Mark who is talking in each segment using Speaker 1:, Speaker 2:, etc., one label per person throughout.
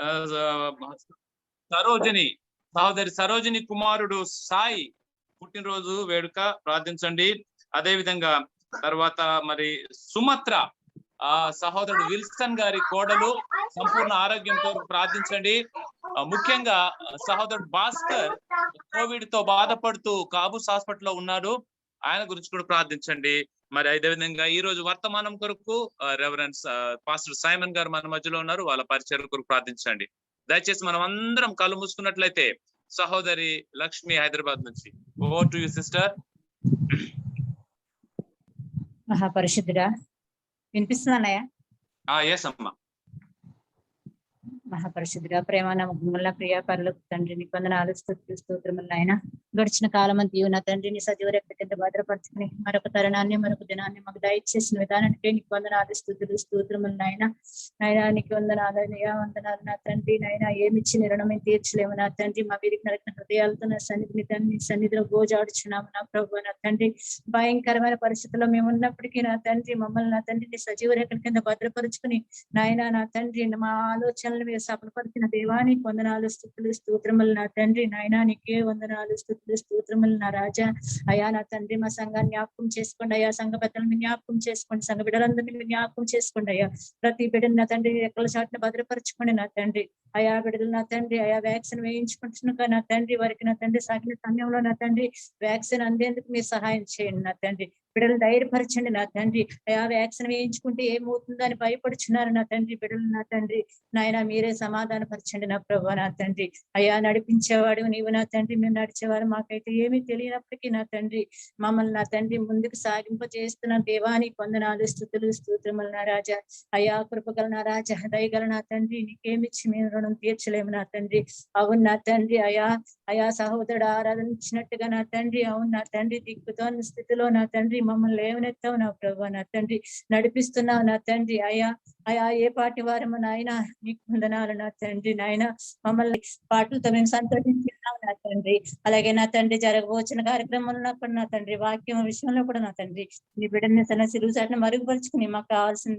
Speaker 1: ఆ, సరోజిని సహోదరి సరోజిని కుమారుడు సాయి పుట్టినరోజు వేడుక ప్రార్థించండి. అదే విధంగా తర్వాత మరి సుమత్ర సహోదరుడు విల్సన్ గారి కోడలు సంపూర్ణ ఆరోగ్యం కొరకు ప్రార్థించండి. ముఖ్యంగా సహోదరుడు భాస్కర్ కోవిడ్ తో బాధపడుతూ కాబూస్ హాస్పిటల్లో ఉన్నాడు, ఆయన గురించి కూడా ప్రార్థించండి. మరి అదే విధంగా ఈ రోజు వర్తమానం కొరకు రెవరెన్స్ పాస్టర్ సైమన్ గారు మన మధ్యలో ఉన్నారు, వాళ్ళ పరిచయం కొరకు ప్రార్థించండి. దయచేసి మనం అందరం కళ్ళు మూసుకున్నట్లయితే సహోదరి లక్ష్మి హైదరాబాద్ నుంచి, ఓవర్ టు యు సిస్టర్.
Speaker 2: మహాపరిశుద్ధుడా, వినిపిస్తుందన్నయ్య?
Speaker 1: ఎస్ అమ్మా.
Speaker 2: మహాపరిశుద్ధుడా, ప్రేమ నమ్మకముల ప్రియ పరలోక తండ్రి, నీ వందనాలు స్తుతులు స్తోత్రములు నాయన. గడిచిన కాలం అంతా నా తండ్రి నీ సజీవ రెక్క కింద భద్రపరచుకుని మరొక తరుణాన్ని మరొక దినాన్ని మాకు దయచేసిన విధానానికి నీకు వందనాలు స్తుతులు స్తోత్రములు నాయన. నాయన నీకు వందనాలు అయ్యా, వందనాలు నా తండ్రి. నాయన ఏమిచ్చి రుణమే తీర్చలేము నా తండ్రి. మా వీరికి నరకిన హృదయాలతో నా సన్నిధిని తండ్రి సన్నిధిలో గోజాడుచున్నాము నా ప్రభు. నా తండ్రి భయంకరమైన పరిస్థితుల్లో మేము ఉన్నప్పటికీ నా తండ్రి మమ్మల్ని నా తండ్రి నీ సజీవ రేఖల కింద భద్రపరుచుకుని నాయన నా తండ్రి మా ఆలోచనలు మీరు సఫలపరిచిన దేవానికి వందనాలు స్తుతులు స్తోత్రములు నా తండ్రి. నాయన నీకే వందనాలు స్తుతులు స్తోత్రములు నా రాజా. అయా నా తండ్రి మా సంఘాన్ని జ్ఞాపకం చేసుకోండి అయ్యా, సంఘ పెద్దలను జ్ఞాపకం చేసుకోండి, సంఘ బిడ్డలందరినీ జ్ఞాపకం చేసుకోండి అయ్యా. ప్రతి బిడ్డను నా తండ్రి రెక్కల చాటును భద్రపరచుకోండి నా తండ్రి. అయా బిడ్డలు నా తండ్రి అయా వ్యాక్సిన్ వేయించుకుంటున్నాక నా తండ్రి వారికి నా తండ్రి సాగిన సమయంలో నా తండ్రి వ్యాక్సిన్ అందేందుకు మీరు సహాయం చేయండి నా తండ్రి. బిడ్డలు ధైర్యపరచండి నా తండ్రి. అయా వ్యాక్సిన్ వేయించుకుంటే ఏమవుతుందో అని భయపడుచున్నారు నా తండ్రి బిడ్డలు నా తండ్రి. నాయన మీరే సమాధానపరచండి నా ప్రభు నా తండ్రి. అయా నడిపించేవాడు నీవు నా తండ్రి, మేము నడిచేవారు మాకైతే ఏమీ తెలియనప్పటికీ నా తండ్రి మమ్మల్ని నా తండ్రి ముందుకు సాగింపజేస్తున్న దేవానికి వందనాలు స్తుతులు స్తోత్రములు నా రాజా. అయా కృపగల నా రాజా, దయగల నా తండ్రి, నీకేమిచ్చి మేము రుణం తీర్చలేము నా తండ్రి. అవును నా తండ్రి. అయా సహోదరుడు ఆరాధించినట్టుగా నా తండ్రి, అవును నా తండ్రి దిక్కుతో స్థితిలో నా తండ్రి మమ్మల్ని లేవనెత్తావు నా ప్రభు నా తండ్రి, నడిపిస్తున్నావు నా తండ్రి. అయా ఏ పాటి వారము నాయన నీకు వందనాలు నా తండ్రి. నాయన మమ్మల్ని పాటలతో మేము సంతోషించున్నావు నా తండ్రి. అలాగే నా తండ్రి జరగబోచిన కార్యక్రమంలో కూడా నా తండ్రి వాక్యం విషయంలో కూడా నా తండ్రి నీ బిడ్డని తన సిలువు చాటును మరుగుపరుచుకుని మాకు కావాల్సిన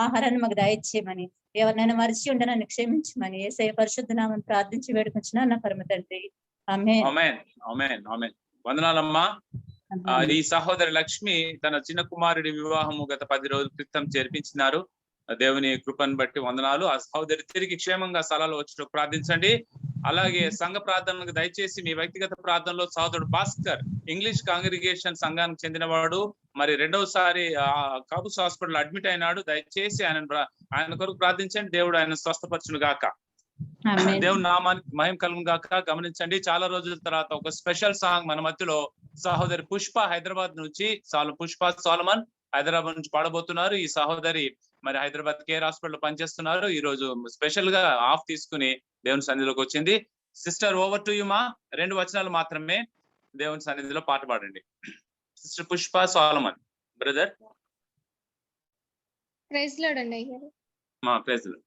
Speaker 2: ఆహారాన్ని మాకు దయచేయమని, ఎవరినైనా మరిచి ఉంటే నన్ను క్షమించమని యేసయ్య పరిశుద్ధ నామమున ప్రార్థించి వేడుకొంచున్నా నా పరమ తండ్రి. ఆమేన్.
Speaker 1: ఆమేన్ ఆమేన్ ఆమేన్. వందనాలమ్మా. ఈ సహోదరి లక్ష్మి తన చిన్న కుమారుడి వివాహము గత 10 రోజుల క్రితం జరిపించినారు. దేవుని కృపను బట్టి వందనాలు. ఆ సహోదరి తిరిగి క్షేమంగా స్థలాలు వచ్చి ప్రార్థించండి. అలాగే సంఘ ప్రార్థనలకు దయచేసి మీ వ్యక్తిగత ప్రార్థనలో సహోదరుడు భాస్కర్ ఇంగ్లీష్ కాంగ్రిగేషన్ సంఘానికి చెందినవాడు, మరి రెండవసారి కాబూస్ హాస్పిటల్ అడ్మిట్ అయినాడు. దయచేసి ఆయన కొరకు ప్రార్థించండి. దేవుడు ఆయన స్వస్థపరచును గాక. దేవుని నామానికి మహిమ కలుగును గాక. గమనించండి, చాలా రోజుల తర్వాత ఒక స్పెషల్ సాంగ్ మన మధ్యలో సహోదరి పుష్ప హైదరాబాద్ నుంచి పుష్ప సోలమన్ హైదరాబాద్ నుంచి పాడబోతున్నారు. ఈ సహోదరి మరి హైదరాబాద్ కేర్ హాస్పిటల్ పనిచేస్తున్నారు. ఈ రోజు స్పెషల్ గా ఆఫ్ తీసుకుని దేవుని సన్నిధిలోకి వచ్చింది. సిస్టర్ ఓవర్ టు యు మా. 2 వచనాలు మాత్రమే దేవుని సన్నిధిలో పాట పాడండి. Sister Pushpa Solomon brother.
Speaker 3: Praise Lord అండి అయ్యారు.
Speaker 1: మా praise Lord.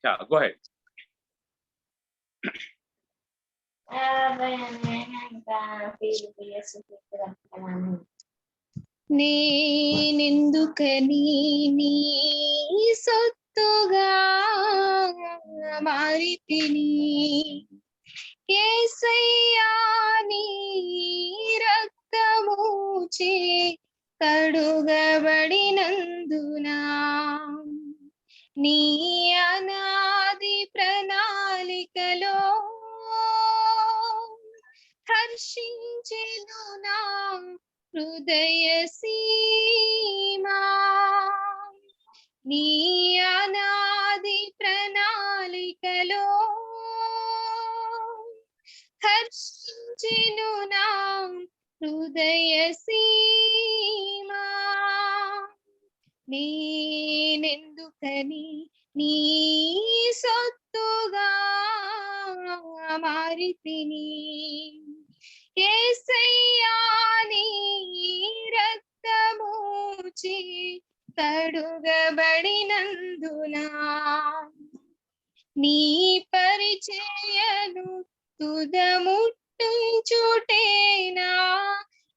Speaker 1: Yeah, go ahead.
Speaker 3: నేనెందుకని నీ సొత్తుగా మారితిని యేసయ్యా, నీ రక్తముచే కడుగబడినందునా నీ అనాది ప్రణాళికలో హర్షించెను నా హృదయ సీమా. నీ అనాది ప్రణాళికలో హర్షించెను నా హృదయ సీమా. నేనెందుకని నీ సొత్తుగా మారితిని యేసయ్యా, నీ రక్తముచే కడుగబడినందునా నీ పరిచయను తుదముట్టించుటేనా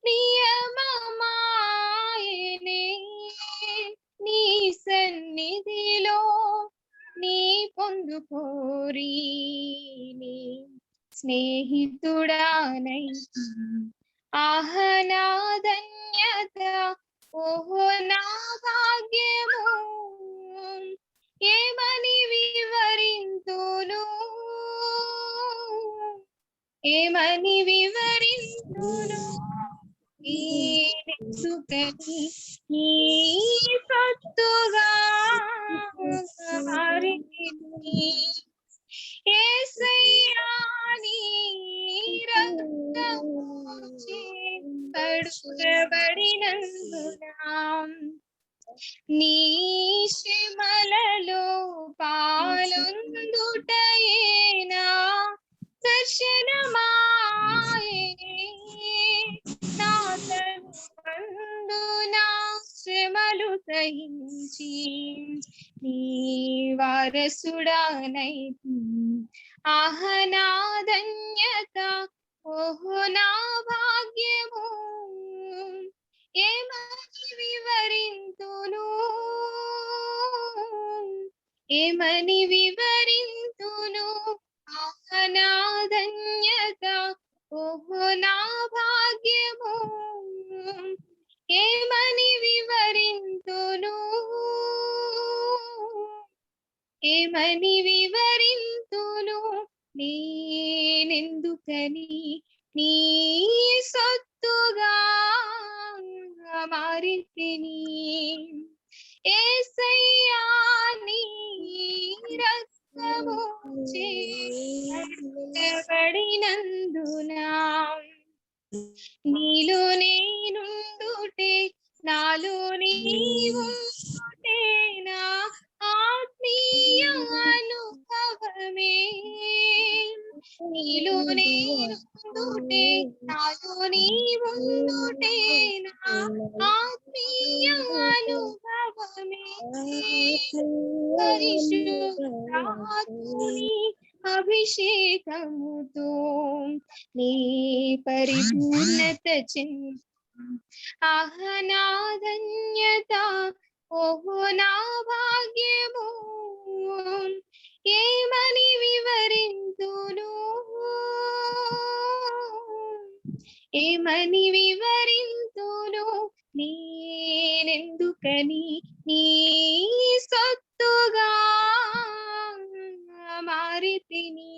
Speaker 3: నియమమాయనే నీ సన్నిధిలో నీ పొందుకోరి నీ స్నేహితుడానై ఆహనా ధన్యత ఓహో నా భాగ్యము ఏమని వివరింతును ఏమని వివరింతును సుఖని నీ సొత్తుగా మారితిని యేసయ్యా నీ రక్తముచే కడుగబడినందున నీ శ్రమలలో పాలొందుటయేనా దర్శనమాయే నా తనువందునా శ్రమలు సహించి నీ వారసుడానై ఆహనా ధన్యత ఓహో నా భాగ్యము ఏమని వివరింతును ఏమని వివరింతును ఆహనా ధన్యత ఓహో నా భాగ్యము ఏమని వివరింతును ఏమని వివరింతును నేనెందుకని నీ సొత్తుగా మారితిని యేసయ్యా నీ రక్తముచే కడుగబడినందున నీలో నేనుండుటే నాలో నీవుండుటే నా ఆత్మీయ అనుభవమే నీలో నేనుండుటే నాలో నీవుండుటే నా ఆత్మీయ అనుభవమే పరిశుద్ధాత్ముని అభిషేకముతో నీ పరిపూర్ణత చెంది ఆహనా ధన్యత ఓహో నా భాగ్యము ఏమని వివరింతును ఏమని వివరింతును నేనెందుకని నీ సొత్తుగా మారితిని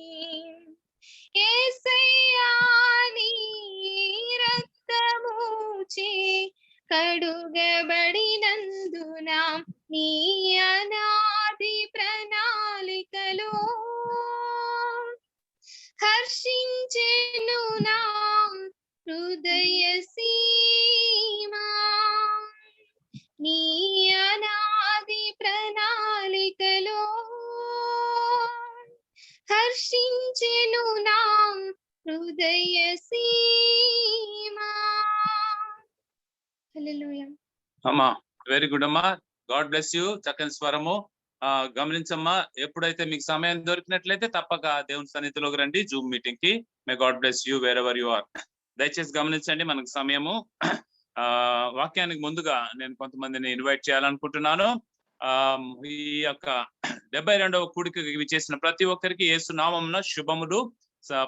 Speaker 3: యేసయ్యా నీ రక్తముచే కడుగబడినందున నీ అనాది ప్రణాళికలో హర్షించెను నా హృదయ సీమా నీ అనాది ప్రణాళికలో హర్షించెను నా హృదయ సీమా. హల్లెలూయా.
Speaker 1: అమ్మా వెరీ గుడ్ అమ్మా, గాడ్ బ్లెస్ యూ. చక్కని స్వరము. గమనించమ్మా, ఎప్పుడైతే మీకు సమయం దొరికినట్లయితే తప్పక దేవుని సన్నిధిలోకి రండి జూమ్ మీటింగ్ కి. May God bless you wherever you are. దయచేసి గమనించండి, మనకు సమయము. వాక్యానికి ముందుగా నేను కొంతమందిని ఇన్వైట్ చేయాలనుకుంటున్నాను. ఈ యొక్క 72వ కూడికకి విచ్చేసిన ప్రతి ఒక్కరికి యేసు నామమున శుభములు.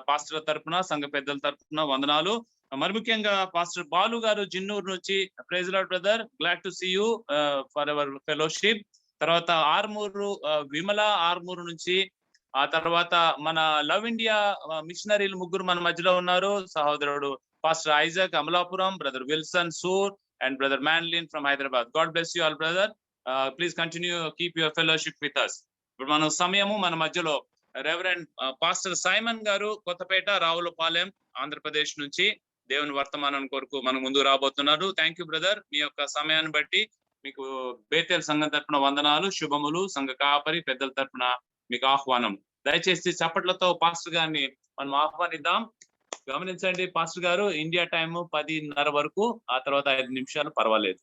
Speaker 1: పాస్టర్ తరపున, సంఘ పెద్దల తరపున వందనాలు. మరి ముఖ్యంగా పాస్టర్ బాలు గారు జిన్నూరు నుంచి, praise Lord brother, glad to see you for our fellowship. తర్వాత ఆర్మూరు విమల ఆర్మూరు నుంచి, ఆ తర్వాత మన లవ్ ఇండియా మిషనరీలు ముగ్గురు మన మధ్యలో ఉన్నారు. సహోదరుడు pastor Isaac Amalapuram, brother Wilson సూర్ and brother Manlin from Hyderabad. God bless you all brother. Please continue keep your fellowship with us. ఇప్పుడు మన సమయము మన మధ్యలో రెవరెండ్ పాస్టర్ సైమన్ గారు కొత్తపేట రావులపాలెం ఆంధ్రప్రదేశ్ నుంచి దేవుని వర్తమానం కొరకు మన ముందు రాబోతున్నారు. Thank you brother. మీ యొక్క సమయాన్ని బట్టి మీకు బేతేల్ సంఘం తరపున వందనాలు, శుభములు. సంఘ కాపరి పెద్దల తరపున మీకు ఆహ్వానం. దయచేసి చప్పట్లతో పాస్టర్ గారిని మనం ఆహ్వానిద్దాం. గమనించండి పాస్టర్ గారు, ఇండియా టైం 10:30 వరకు, ఆ తర్వాత 5 నిమిషాలు పర్వాలేదు.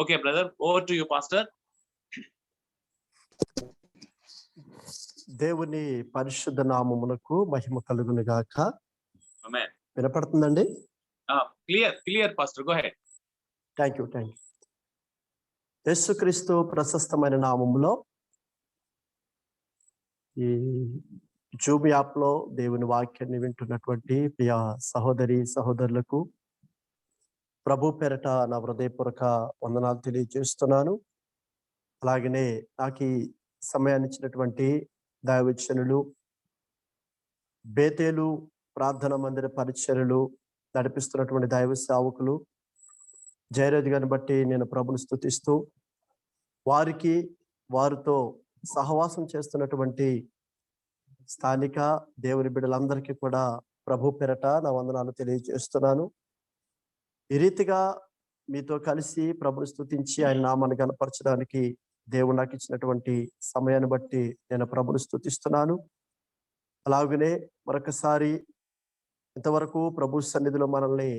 Speaker 1: Okay brother, over to you pastor.
Speaker 4: దేవుని పరిశుద్ధ నామమునకు మహిమ కలుగును గాక.
Speaker 1: ఆమేన్.
Speaker 4: వినపడుతుందండి?
Speaker 1: Clear pastor, go head.
Speaker 4: Thank you. యేసుక్రీస్తు ప్రశస్తమైన నామములో ఈ జూమ్ యాప్ లో దేవుని వాక్యాన్ని వింటున్నటువంటి ప్రియ సహోదరి సహోదరులకు ప్రభు పేరట నా హృదయపూర్వక వందనాలు తెలియజేస్తున్నాను. అలాగనే నాకు ఈ సమయాన్ని ఇచ్చినటువంటి దైవజనులు, బేతేలు ప్రార్థన మందిర పరిచర్యలు నడిపిస్తున్నటువంటి దైవ సేవకులు జయరాజు గారిని బట్టి నేను ప్రభుని స్తుతిస్తూ, వారికి వారితో సహవాసం చేస్తున్నటువంటి స్థానిక దేవుని బిడ్డలందరికీ కూడా ప్రభు పేరట నా వందనాలు తెలియజేస్తున్నాను. ఈ రీతిగా మీతో కలిసి ప్రభుని స్తుతించి ఆయన నామాన్ని కనపరచడానికి దేవుడు నాకు ఇచ్చినటువంటి సమయాన్ని బట్టి నేను ప్రభుని స్తుతిస్తున్నాను. అలాగనే మరొకసారి ఇంతవరకు ప్రభు సన్నిధిలో మనల్ని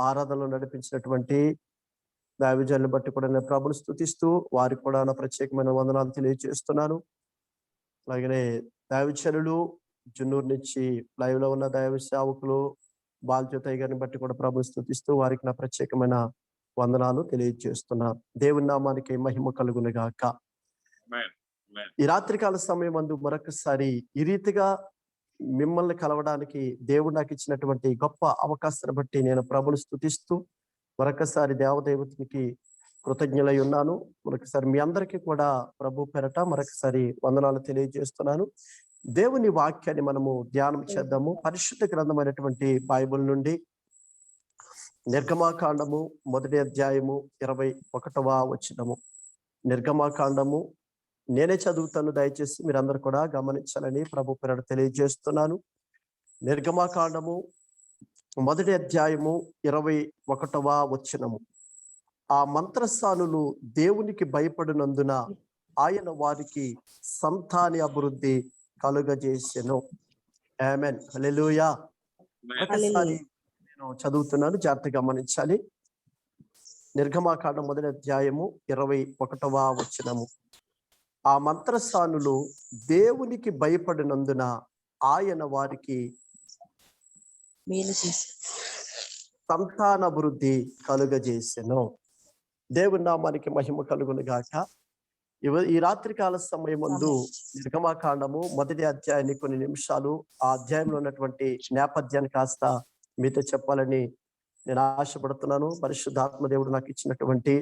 Speaker 4: ఆరాధనలో నడిపించినటువంటి దైవజనులను బట్టి కూడా నేను ప్రభుని స్తుతిస్తూ వారికి కూడా నా ప్రత్యేకమైన వందనాలు తెలియజేస్తున్నాను. అలాగనే దైవజనులు జున్నూరు నుంచి లైవ్ లో ఉన్న దైవ సేవకులు బాల్జ్యోతయ్య గారిని బట్టి కూడా ప్రభుని స్తుతిస్తూ వారికి నా ప్రత్యేకమైన వందనాలు తెలియజేస్తున్నాను. దేవుని నామానికి మహిమ కలుగును గాక. ఈ రాత్రికాల సమయం అందు మరొకసారి ఈ రీతిగా మిమ్మల్ని కలవడానికి దేవుడు నాకు ఇచ్చినటువంటి గొప్ప అవకాశాన్ని బట్టి నేను ప్రభుని స్తుతిస్తూ మరొకసారి దేవదేవతనికి కృతజ్ఞులై ఉన్నాను. మరొకసారి మీ అందరికీ కూడా ప్రభు పేరట మరొకసారి వందనాలు తెలియజేస్తున్నాను. దేవుని వాక్యాన్ని మనము ధ్యానం చేద్దాము. పరిశుద్ధ గ్రంథమైనటువంటి బైబిల్ నుండి నిర్గమాకాండము 1వ అధ్యాయము 21వ వచనము. నిర్గమాకాండము నేనే చదువుతాను, దయచేసి మీరందరూ కూడా గమనించాలని ప్రభు పేరట తెలియజేస్తున్నాను. నిర్గమాకాండము 1వ అధ్యాయము 21వ వచనము. ఆ మంత్రస్థానులు దేవునికి భయపడినందున ఆయన వారికి సంతాన అభివృద్ధి కలుగజేసెను. ఆమేన్, హల్లెలూయా. ఒకసారి నేను చదువుతున్నాను, జాగ్రత్తగా గమనించాలి. నిర్గమాకాండం 1వ అధ్యాయము 21వ వచనము. ఆ మంత్రస్థానులు దేవునికి భయపడినందున ఆయన వారికి సంతానాభివృద్ధి కలుగజేసెను. దేవుని నామానికి మహిమ కలుగును గాక. ఈ రాత్రికాల సమయం ముందు నిర్గమాకాండము 1వ అధ్యాయాన్ని కొన్ని నిమిషాలు ఆ అధ్యాయంలో ఉన్నటువంటి నేపథ్యాన్ని కాస్త మీతో చెప్పాలని నేను ఆశపడుతున్నాను. పరిశుద్ధాత్మ దేవుడు నాకు ఇచ్చినటువంటి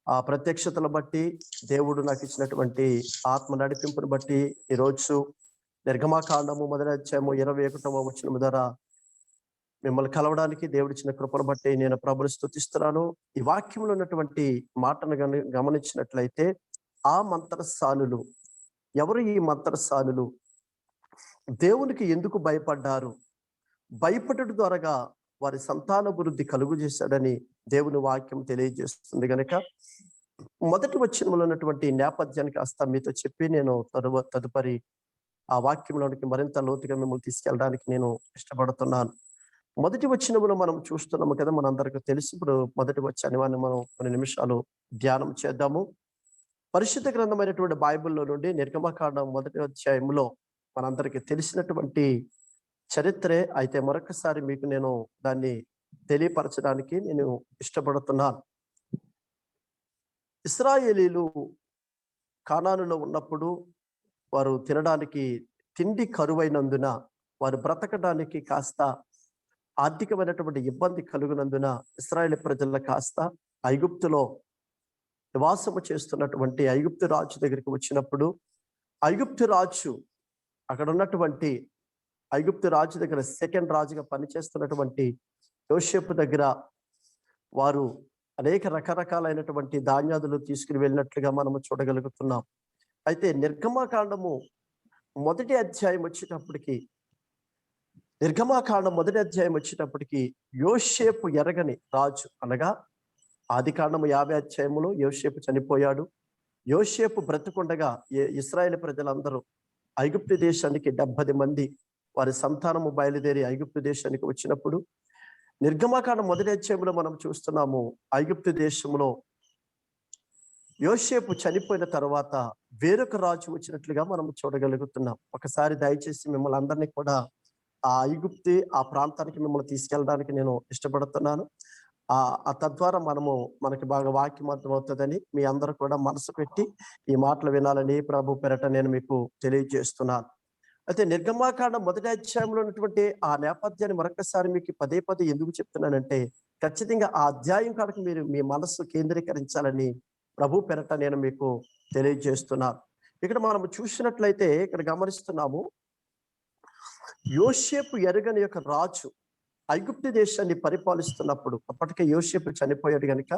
Speaker 4: ఆ ప్రత్యక్షతను బట్టి, దేవుడు నాకు ఇచ్చినటువంటి ఆత్మ నడిపింపును బట్టి ఈరోజు నిర్గమాకాండము 1వ అధ్యాయము 21వ వచనము ద్వారా మిమ్మల్ని కలవడానికి దేవుడిచ్చిన కృపను బట్టి నేను ప్రభుని స్తుతిస్తున్నాను. ఈ వాక్యంలో ఉన్నటువంటి మాటను గమనించినట్లయితే, ఆ మంత్రస్థానులు ఎవరు? ఈ మంత్రస్థానులు దేవునికి ఎందుకు భయపడ్డారు? భయపడడం ద్వారా వారి సంతానాభివృద్ధి కలుగు చేశాడని దేవుని వాక్యం తెలియజేస్తుంది. గనక మొదటి వచనంలో ఉన్నటువంటి నేపథ్యాన్ని కాస్త మీతో చెప్పి నేను తదుపరి ఆ వాక్యంలోనికి మరింత లోతుగా మిమ్మల్ని తీసుకెళ్ళడానికి నేను ఇష్టపడుతున్నాను. మొదటి వచనంలో మనం చూస్తున్నాము కదా, మనందరికీ తెలుసు. ఇప్పుడు మొదటి వచనాన్ని మనం కొన్ని నిమిషాలు ధ్యానం చేద్దాము. పరిశుద్ధ గ్రంథమైనటువంటి బైబిల్లో నుండి నిర్గమకాండం 1వ అధ్యాయంలో మనందరికీ తెలిసినటువంటి చరిత్రే. అయితే మరొకసారి మీకు నేను దాన్ని తెలియపరచడానికి నేను ఇష్టపడుతున్నాను. ఇశ్రాయేలీలు కానానులో ఉన్నప్పుడు వారు తినడానికి తిండి కరువైనందున, వారు బ్రతకడానికి కాస్త ఆర్థికమైనటువంటి ఇబ్బంది కలుగునందున ఇశ్రాయేలు ప్రజల కాస్త ఐగుప్తులో నివాసము చేస్తున్నటువంటి ఐగుప్తు రాజు దగ్గరికి వచ్చినప్పుడు, ఐగుప్తు రాజు అక్కడ ఉన్నటువంటి ఐగుప్తు రాజు దగ్గర సెకండ్ రాజుగా పనిచేస్తున్నటువంటి యోసేపు దగ్గర వారు అనేక రకరకాలైనటువంటి ధాన్యాదులు తీసుకుని వెళ్ళినట్లుగా మనము చూడగలుగుతున్నాం. అయితే నిర్గమాకాండము 1వ అధ్యాయం వచ్చేటప్పటికి, నిర్గమాకాండం 1వ అధ్యాయం వచ్చేటప్పటికి యోసేపు ఎరగని రాజు, అనగా ఆదికాండము 50వ అధ్యాయములో యోసేపు చనిపోయాడు. యోసేపు బ్రతుకుండగా ఇశ్రాయేలు ప్రజలందరూ ఐగుప్తు దేశానికి 70 మంది వారి సంతానము బయలుదేరి ఐగుప్తు దేశానికి వచ్చినప్పుడు, నిర్గమాకాండం 1వ అధ్యాయంలో మనం చూస్తున్నాము, ఐగుప్తు దేశంలో యోసేపు చనిపోయిన తర్వాత వేరొక రాజు వచ్చినట్లుగా మనం చూడగలుగుతున్నాం. ఒకసారి దయచేసి మిమ్మల్ని అందరినీ కూడా ఆ ఐగుప్తు ఆ ప్రాంతానికి మిమ్మల్ని తీసుకెళ్ళడానికి నేను ఇష్టపడుతున్నాను. తద్వారా మనకి బాగా వాక్యం అర్థమవుతుందని మీ అందరూ కూడా మనసు పెట్టి ఈ మాటలు వినాలని ప్రభు పేరట నేను మీకు తెలియజేస్తున్నాను. అయితే నిర్గమాకాండం 1వ అధ్యాయంలో ఉన్నటువంటి ఆ నేపథ్యాన్ని మరొకసారి మీకు పదే ఎందుకు చెప్తున్నానంటే, ఖచ్చితంగా ఆ అధ్యాయం కాడకు మీరు మీ మనస్సు కేంద్రీకరించాలని ప్రభు పేరట నేను మీకు తెలియజేస్తున్నాను. ఇక్కడ మనం చూసినట్లయితే ఇక్కడ గమనిస్తున్నాము, యోసేపు ఎరగని యొక్క రాజు ఐగుప్తు దేశాన్ని పరిపాలిస్తున్నప్పుడు, అప్పటికే యోసేపు చనిపోయాడు గనుక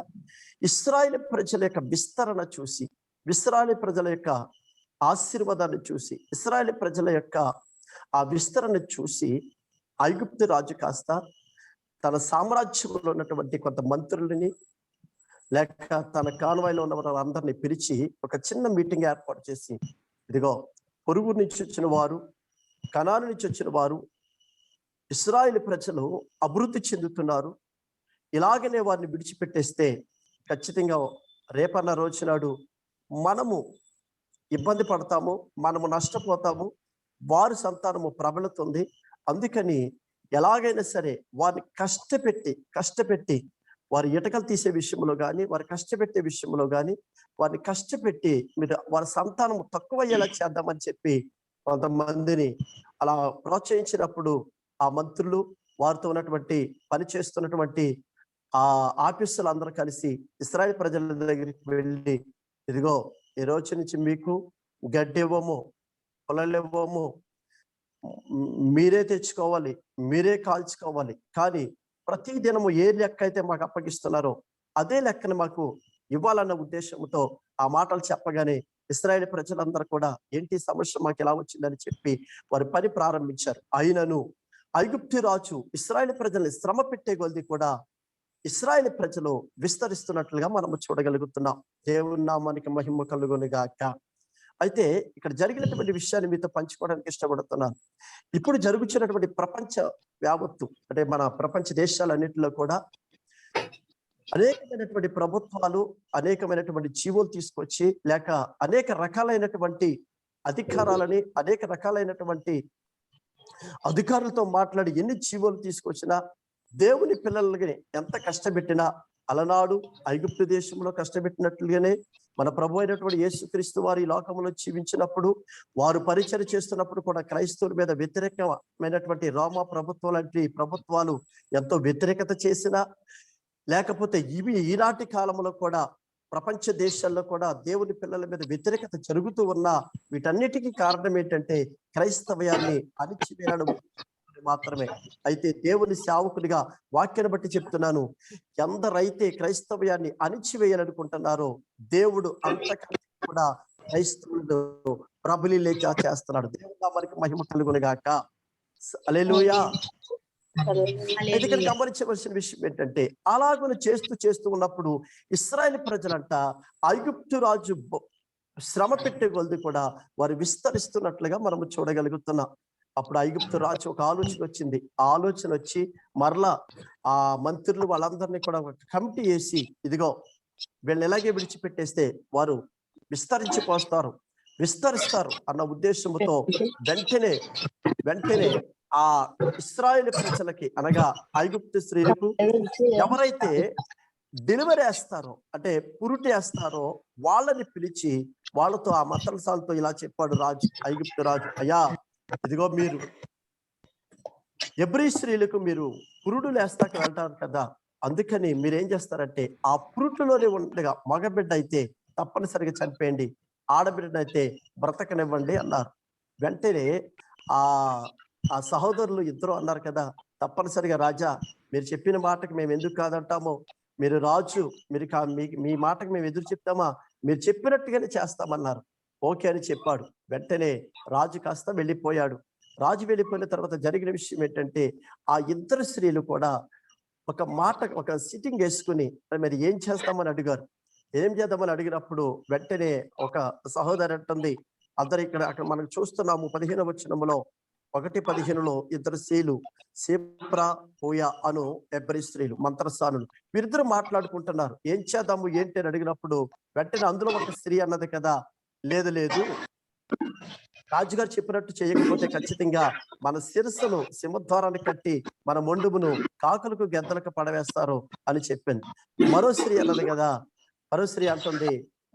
Speaker 4: ఇశ్రాయేలు ప్రజల యొక్క విస్తరణ చూసి, ఇశ్రాయేలు ప్రజల యొక్క ఆశీర్వాదాన్ని చూసి, ఇశ్రాయేలు ప్రజల యొక్క ఆ విస్తరణ చూసి ఐగుప్తు రాజు కాస్త తన సామ్రాజ్యంలో ఉన్నటువంటి కొంత మంత్రులని లేక తన కాన్వాయ్లో ఉన్న వారందరినీ పిలిచి ఒక చిన్న మీటింగ్ ఏర్పాటు చేసి, ఇదిగో పొరుగు నుంచి వచ్చిన వారు, కనాను నుంచి వచ్చిన వారు, ఇశ్రాయేలు ప్రజలు అభివృద్ధి చెందుతున్నారు, ఇలాగనే వారిని విడిచిపెట్టేస్తే ఖచ్చితంగా రేపన్న రోజు నాడు మనము ఇబ్బంది పడతాము, మనము నష్టపోతాము, వారి సంతానము ప్రబలుతుంది. అందుకని ఎలాగైనా సరే వారిని కష్టపెట్టి వారి ఇటకలు తీసే విషయంలో కానీ, వారి కష్టపెట్టే విషయంలో కానీ, వారిని కష్టపెట్టి మీరు వారి సంతానం తక్కువయ్యేలా చేద్దామని చెప్పి కొంతమందిని అలా ప్రోత్సహించినప్పుడు ఆ మంత్రులు, వారితో ఉన్నటువంటి పని చేస్తున్నటువంటి ఆ ఆఫీసులు అందరూ కలిసి ఇశ్రాయేలు ప్రజల దగ్గరికి వెళ్ళి, ఇదిగో ఈ రోజు నుంచి మీకు గడ్డి ఇవ్వము, పొలాలు ఇవ్వము, మీరే తెచ్చుకోవాలి, మీరే కాల్చుకోవాలి, కానీ ప్రతి దినము ఏ లెక్క అయితే మాకు అప్పగిస్తున్నారో అదే లెక్కను మాకు ఇవ్వాలన్న ఉద్దేశంతో ఆ మాటలు చెప్పగానే ఇశ్రాయేలు ప్రజలందరూ కూడా ఏంటి సమస్య మాకు ఎలా వచ్చిందని చెప్పి వారి పని ప్రారంభించారు. అయినను ఐగుప్తు రాజు ఇశ్రాయేలు ప్రజల్ని శ్రమ పెట్టే కొలది కూడా ఇశ్రాయేలు ప్రజలు విస్తరిస్తున్నట్లుగా మనము చూడగలుగుతున్నాం. దేవుని నామానికి మహిమ కలుగును గాక. అయితే ఇక్కడ జరిగినటువంటి విషయాన్ని మీతో పంచుకోవడానికి ఇష్టపడుతున్నాను. ఇప్పుడు జరుగుతున్నటువంటి ప్రపంచ యావత్తు, అంటే మన ప్రపంచ దేశాలన్నింటిలో కూడా అనేకమైనటువంటి ప్రభుత్వాలు అనేకమైనటువంటి జీవోలు తీసుకొచ్చి, లేక అనేక రకాలైనటువంటి అధికారాలని, అనేక రకాలైనటువంటి అధికారులతో మాట్లాడి ఎన్ని జీవోలు తీసుకొచ్చినా, దేవుని పిల్లలకి ఎంత కష్టపెట్టినా, అలనాడు ఐగుప్తు దేశంలో కష్టపెట్టినట్లుగానే మన ప్రభు అయినటువంటి యేసుక్రీస్తు వారి లోకంలో జీవించినప్పుడు, వారు పరిచయం చేస్తున్నప్పుడు కూడా క్రైస్తవుల మీద వ్యతిరేకమైనటువంటి రోమా ప్రభుత్వం లాంటి ప్రభుత్వాలు ఎంతో వ్యతిరేకత చేసినా, లేకపోతే ఈనాటి కాలంలో కూడా ప్రపంచ దేశాల్లో కూడా దేవుని పిల్లల మీద వ్యతిరేకత జరుగుతూ ఉన్నా, వీటన్నిటికీ కారణం ఏంటంటే క్రైస్తవ్యాన్ని అణిచివేయడం మాత్రమే. అయితే దేవుని సేవకునిగా వాక్యాన్ని బట్టి చెప్తున్నాను, ఎందరైతే క్రైస్తవ్యాన్ని అణిచివేయాలనుకుంటున్నారో దేవుడు అంతకంటే కూడా క్రైస్తవులు ప్రబలిలే చేస్తున్నాడు. దేవుడు మనకి మహిమ కలుగును గాక. హల్లెలూయా. అయితే గమనించవలసిన విషయం ఏంటంటే, అలాగను చేస్తూ ఉన్నప్పుడు ఇశ్రాయేలు ప్రజలంట ఐగుప్తు రాజు శ్రమ పెట్టే కొలది కూడా వారు విస్తరిస్తున్నట్లుగా మనము చూడగలుగుతున్నాం. అప్పుడు ఐగుప్తు రాజు ఒక ఆలోచన వచ్చింది. ఆ ఆలోచన వచ్చి మరలా ఆ మంత్రులు వాళ్ళందరినీ కూడా ఒక కమిటీ వేసి, ఇదిగో వీళ్ళని ఎలాగే విడిచిపెట్టేస్తే వారు విస్తరిస్తారు అన్న ఉద్దేశంతో వెంటనే ఆ ఇశ్రాయేలు ప్రజలకి, అనగా ఐగుప్తు స్త్రీలకు ఎవరైతే డెలివరీ వేస్తారో, అంటే పురుటి వేస్తారో వాళ్ళని పిలిచి వాళ్ళతో ఆ మతలసాలతో ఇలా చెప్పాడు ఐగుప్తు రాజు, అయ్యా ఇదిగో మీరు ఎబ్రీ స్త్రీలకు మీరు పురుడులు వేస్తాక వెళ్తారు కదా, అందుకని మీరేం చేస్తారంటే ఆ పురుట్లోనే ఉండగా మగబిడ్డ అయితే తప్పనిసరిగా చనిపోయండి, ఆడబిడ్డనైతే బ్రతకనివ్వండి అన్నారు. వెంటనే ఆ సహోదరులు ఇద్దరు అన్నారు కదా, తప్పనిసరిగా రాజా మీరు చెప్పిన మాటకి మేము ఎందుకు కాదంటామో, మీరు రాజు, మీ మాటకు మేము ఎదురు చెప్తామా, మీరు చెప్పినట్టుగానే చేస్తామన్నారు. ఓకే అని చెప్పాడు. వెంటనే రాజు కాస్త వెళ్ళిపోయాడు. రాజు వెళ్ళిపోయిన తర్వాత జరిగిన విషయం ఏంటంటే, ఆ ఇద్దరు స్త్రీలు కూడా ఒక సిట్టింగ్ వేసుకుని మరి ఏం చేస్తామని అడిగారు. ఏం చేద్దామని అడిగినప్పుడు వెంటనే ఒక సహోదరు అంటుంది, అక్కడ మనం చూస్తున్నాము 15వ వచనంలో 1:15లో ఇద్దరు స్త్రీలు సేప్రా హోయా అను ఎబ్రీ స్త్రీలు మంత్రస్థానులు వీరిద్దరు మాట్లాడుకుంటున్నారు. ఏం చేద్దాము ఏంటి అని అడిగినప్పుడు వెంటనే అందులో ఒక స్త్రీ అన్నది కదా, లేదు రాజుగారు చెప్పినట్టు చేయకపోతే ఖచ్చితంగా మన శిరస్సును సింహద్వారాన్ని కట్టి మన మొండుమును కాకులకు గెద్దలకు పడవేస్తారు అని చెప్పింది. మరో స్త్రీ అన్నది కదా, మరో స్త్రీ అంటుంది,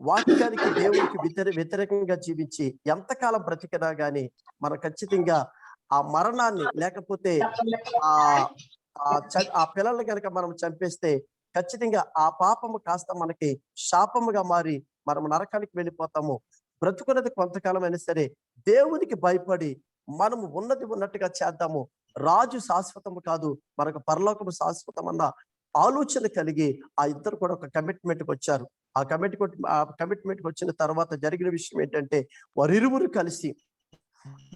Speaker 4: వాక్యానికి దేవునికి వ్యతిరేకంగా జీవించి ఎంతకాలం బ్రతికినా గాని మనం ఖచ్చితంగా ఆ మరణాన్ని లేకపోతే ఆ ఆ పిల్లల్ని కనుక మనం చంపేస్తే ఖచ్చితంగా ఆ పాపము కాస్త మనకి శాపముగా మారి మనం నరకానికి వెళ్ళిపోతాము. బ్రతుకున్నది కొంతకాలం అయినా సరే దేవునికి భయపడి మనము ఉన్నది ఉన్నట్టుగా చేద్దాము. రాజు శాశ్వతము కాదు, మనకు పరలోకము శాశ్వతం అన్న ఆలోచన కలిగి ఆ ఇద్దరు కూడా ఒక కమిట్మెంట్కి వచ్చారు. ఆ కమిట్మెంట్కి వచ్చిన తర్వాత జరిగిన విషయం ఏంటంటే వారిరువురు కలిసి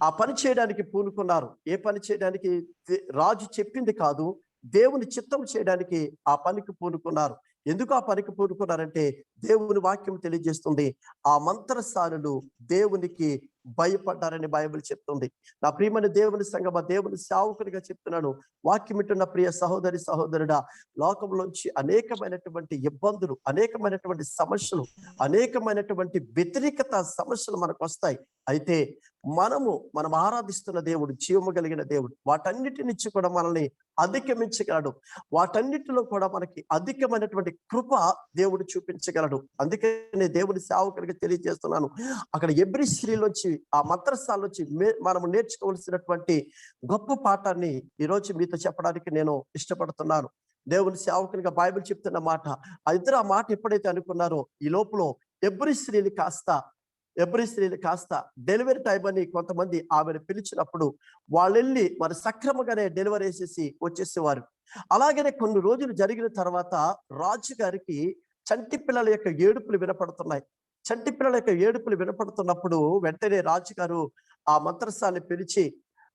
Speaker 4: ఆ పని చేయడానికి పూనుకున్నారు. ఏ పని చేయడానికి? రాజు చెప్పింది కాదు, దేవుని చిత్తం చేయడానికి ఆ పనికి పూనుకున్నారు. ఎందుకు ఆ పనికి పూనుకున్నారంటే దేవుని వాక్యం తెలియజేస్తుంది, ఆ మంత్రసానులు దేవునికి భయపడ్డారని బైబిల్ చెప్తుంది. నా ప్రియమైన దేవుని సంగమా, దేవుని సేవకునిగా చెప్తున్నాను, వాక్యం వింటున్న ప్రియ సహోదరి సహోదరుడా, లోకంలోంచి అనేకమైనటువంటి ఇబ్బందులు, అనేకమైనటువంటి సమస్యలు, అనేకమైనటువంటి వ్యతిరేకత సమస్యలు మనకు వస్తాయి. అయితే మనం ఆరాధిస్తున్న దేవుడు జీవము కలిగిన దేవుడు. వాటన్నిటి నుంచి కూడా మనల్ని అధిగమించగలడు. వాటన్నిటిలో కూడా మనకి అధికమైనటువంటి కృప దేవుడు చూపించగలడు. అందుకనే దేవుని సేవకుడికి తెలియజేస్తున్నాను, అక్కడ ఎబ్రీ స్త్రీలోంచి ఆ మంత్రస్థాల నుంచి మనము నేర్చుకోవాల్సినటువంటి గొప్ప పాఠాన్ని ఈరోజు మీతో చెప్పడానికి నేను ఇష్టపడుతున్నాను. దేవుని సేవకునిగా బైబిల్ చెప్తున్న మాట, ఆ ఇద్దరు ఆ మాట ఎప్పుడైతే అనుకున్నారో ఈ లోపల ఎబ్రీ స్త్రీలు కాస్త డెలివరీ టైం అని కొంతమంది ఆమెను పిలిచినప్పుడు వాళ్ళు వెళ్ళి మరి సక్రమంగానే డెలివరీ వేసేసి వచ్చేసేవారు. అలాగనే కొన్ని రోజులు జరిగిన తర్వాత రాజు గారికి చంటి పిల్లల యొక్క ఏడుపులు వినపడుతున్నాయి. చంటి పిల్లల యొక్క ఏడుపులు వినపడుతున్నప్పుడు వెంటనే రాజుగారు ఆ మంత్రసాన్ని పిలిచి,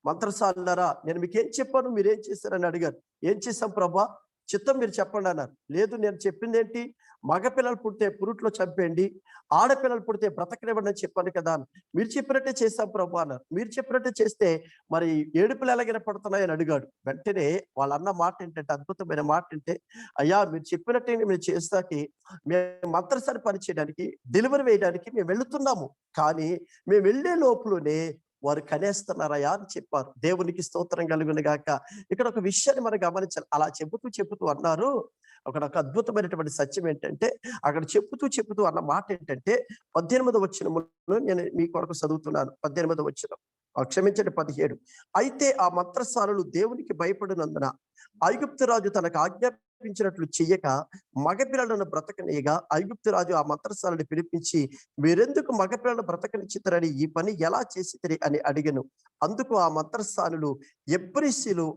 Speaker 4: మంత్రసాలరా నేను మీకేం చెప్పాను, మీరేం చేశారని అడిగారు. ఏం చేశాం ప్రభా, చిత్తం మీరు చెప్పండి అన్నారు. లేదు, నేను చెప్పింది ఏంటి, మగపిల్లలు పుడితే పురుట్లో చంపేయండి, ఆడపిల్లలు పుడితే బ్రతకనివ్వండి అని చెప్పాను కదా. మీరు చెప్పినట్టే చేశాం ప్రభు అన్నారు. మీరు చెప్పినట్టే చేస్తే మరి ఏడుపులు ఎలాగైనా పడుతున్నాయని అడిగాడు. వెంటనే వాళ్ళు అన్న మాట ఏంటంటే, అద్భుతమైన మాట ఏంటే, అయ్యా మీరు చెప్పినట్టే మేము చేస్తాకి మేము మంత్రసారి పని చేయడానికి, డెలివరీ వేయడానికి మేము వెళుతున్నాము, కానీ మేము వెళ్ళే లోపలనే వారు కనేస్తున్నారయ్యా అని చెప్పారు. దేవునికి స్తోత్రం కలుగును గాక. ఇక్కడ ఒక విషయాన్ని మనం గమనించాలి. అలా చెబుతూ అన్నారు. ఒక అద్భుతమైనటువంటి సత్యం ఏంటంటే, అక్కడ చెబుతూ అన్న మాట ఏంటంటే 18వ వచనములో నేను మీ కొరకు చదువుతున్నాను. 18వ వచనం, క్షమించండి 17. అయితే ఆ మంత్రసానులు దేవునికి భయపడినందున ఐగుప్తు రాజు తనకు ఆజ్ఞాపించినట్లు చెయ్యక మగపిల్లలను బ్రతకనీయగా ఐగుప్తు రాజు ఆ మంత్రసానుని పిలిపించి, మీరెందుకు మగపిల్లలను బ్రతకనిచ్చిద్దరని ఈ పని ఎలా చేసిద్దరి అని అడిగను. అందుకు ఆ మంత్రసానులు, ఎబ్రీసీలు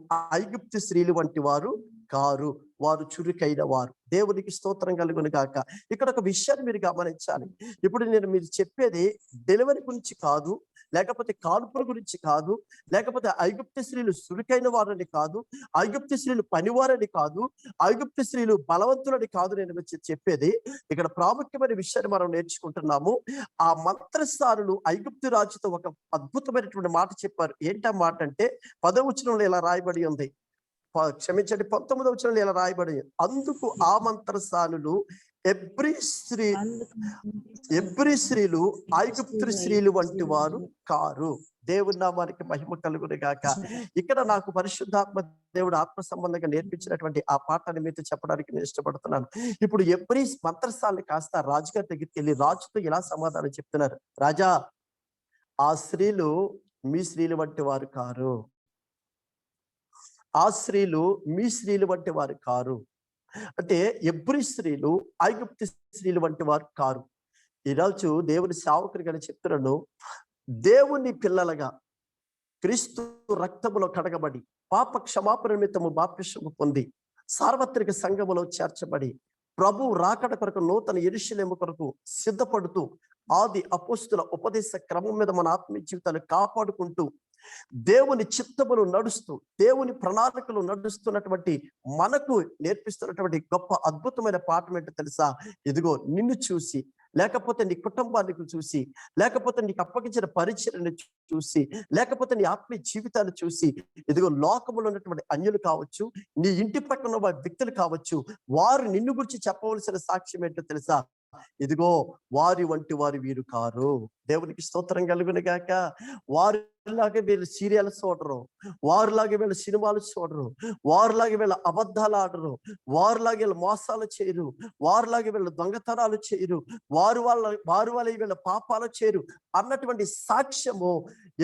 Speaker 4: ఐగుప్తు స్త్రీలు వంటి వారు కారు, వారు చురుకైన వారు. దేవునికి స్తోత్రం కలుగును గాక. ఇక్కడ ఒక విషయాన్ని మీరు గమనించాలి. ఇప్పుడు నేను మీరు చెప్పేది డెలివరీ గురించి కాదు, లేకపోతే కాన్పుల గురించి కాదు, లేకపోతే ఐగుప్తు స్త్రీలు చురుకైన వారని కాదు, ఐగుప్తు స్త్రీలు పనివారని కాదు, ఐగుప్తు స్త్రీలు బలవంతులని కాదు. నేను చెప్పేది ఇక్కడ ప్రాముఖ్యమైన విషయాన్ని మనం నేర్చుకుంటున్నాము. ఆ మంత్రసానులు ఐగుప్తు రాజుతో ఒక అద్భుతమైనటువంటి మాట చెప్పారు. ఏంటా మాట అంటే 10వ వచనంలో ఇలా రాయబడి ఉంది, క్షమించండి 19వ వచనంలో ఇలా రాయబడి, అందుకు ఆ మంత్రసానులు ఎబ్రీ స్త్రీలు ఐగుప్తు స్త్రీలు వంటి వారు కారు. దేవుని నామానికి మహిమ కలుగును గాక. ఇక్కడ నాకు పరిశుద్ధాత్మ దేవుడు ఆత్మ సంబంధంగా నేర్పించినటువంటి ఆ పాఠాన్ని మీతో చెప్పడానికి నేను ఇష్టపడుతున్నాను. ఇప్పుడు ఎబ్రీ మంత్రసాన్ని కాస్త రాజుగారి దగ్గరికి వెళ్ళి రాజుతో ఇలా సమాధానం చెప్తున్నారు, రాజా ఆ స్త్రీలు మీ స్త్రీలు వంటి వారు కారు, ఆ స్త్రీలు మీ స్త్రీలు వంటి వారు కారు. అంటే ఎబ్రీ స్త్రీలు ఐగుప్తు స్త్రీలు వంటి వారు కారు. ఈరోజు దేవుని సేవకునిగా చెప్తున్నాను, దేవుని పిల్లలుగా క్రీస్తు రక్తములో కడగబడి పాప క్షమాపణ నిమిత్తము బాప్తిస్మము పొంది సార్వత్రిక సంఘములో చేర్చబడి ప్రభు రాకడ కొరకు నూతన యెరూషలేము కొరకు సిద్ధపడుతూ ఆది అపోస్తుల ఉపదేశ క్రమం మీద మన ఆత్మీయ జీవితాన్ని కాపాడుకుంటూ దేవుని చిత్తమును నడుస్తూ దేవుని ప్రణాళికలు నడుస్తున్నటువంటి మనకు నేర్పిస్తున్నటువంటి గొప్ప అద్భుతమైన పాఠం ఏంటో తెలుసా? ఇదిగో నిన్ను చూసి, లేకపోతే నీ కుటుంబానికి చూసి, లేకపోతే నీకు అప్పగించిన పరిచర్యను చూసి, లేకపోతే నీ ఆత్మీయ జీవితాన్ని చూసి, ఇదిగో లోకములో ఉన్నటువంటి అన్యులు కావచ్చు, నీ ఇంటి పక్కన వ్యక్తులు కావచ్చు, వారు నిన్ను గురించి చెప్పవలసిన సాక్ష్యం ఏంటో తెలుసా? ఇదిగో వారి వంటి వారు వీరు కారు. దేవునికి స్తోత్రం కలుగును గాక. వారిలాగే వీళ్ళు సీరియల్స్ చూడరు, వారిలాగే వీళ్ళు సినిమాలు చూడరు, వారిలాగే వీళ్ళు అబద్ధాలు ఆడరు, వారిలాగే వీళ్ళు మోసాలు చేయరు, వారిలాగే వీళ్ళు దొంగతనాలు చేయరు, వారి వాళ్ళ వీళ్ళ పాపాలు చేయరు అన్నటువంటి సాక్ష్యము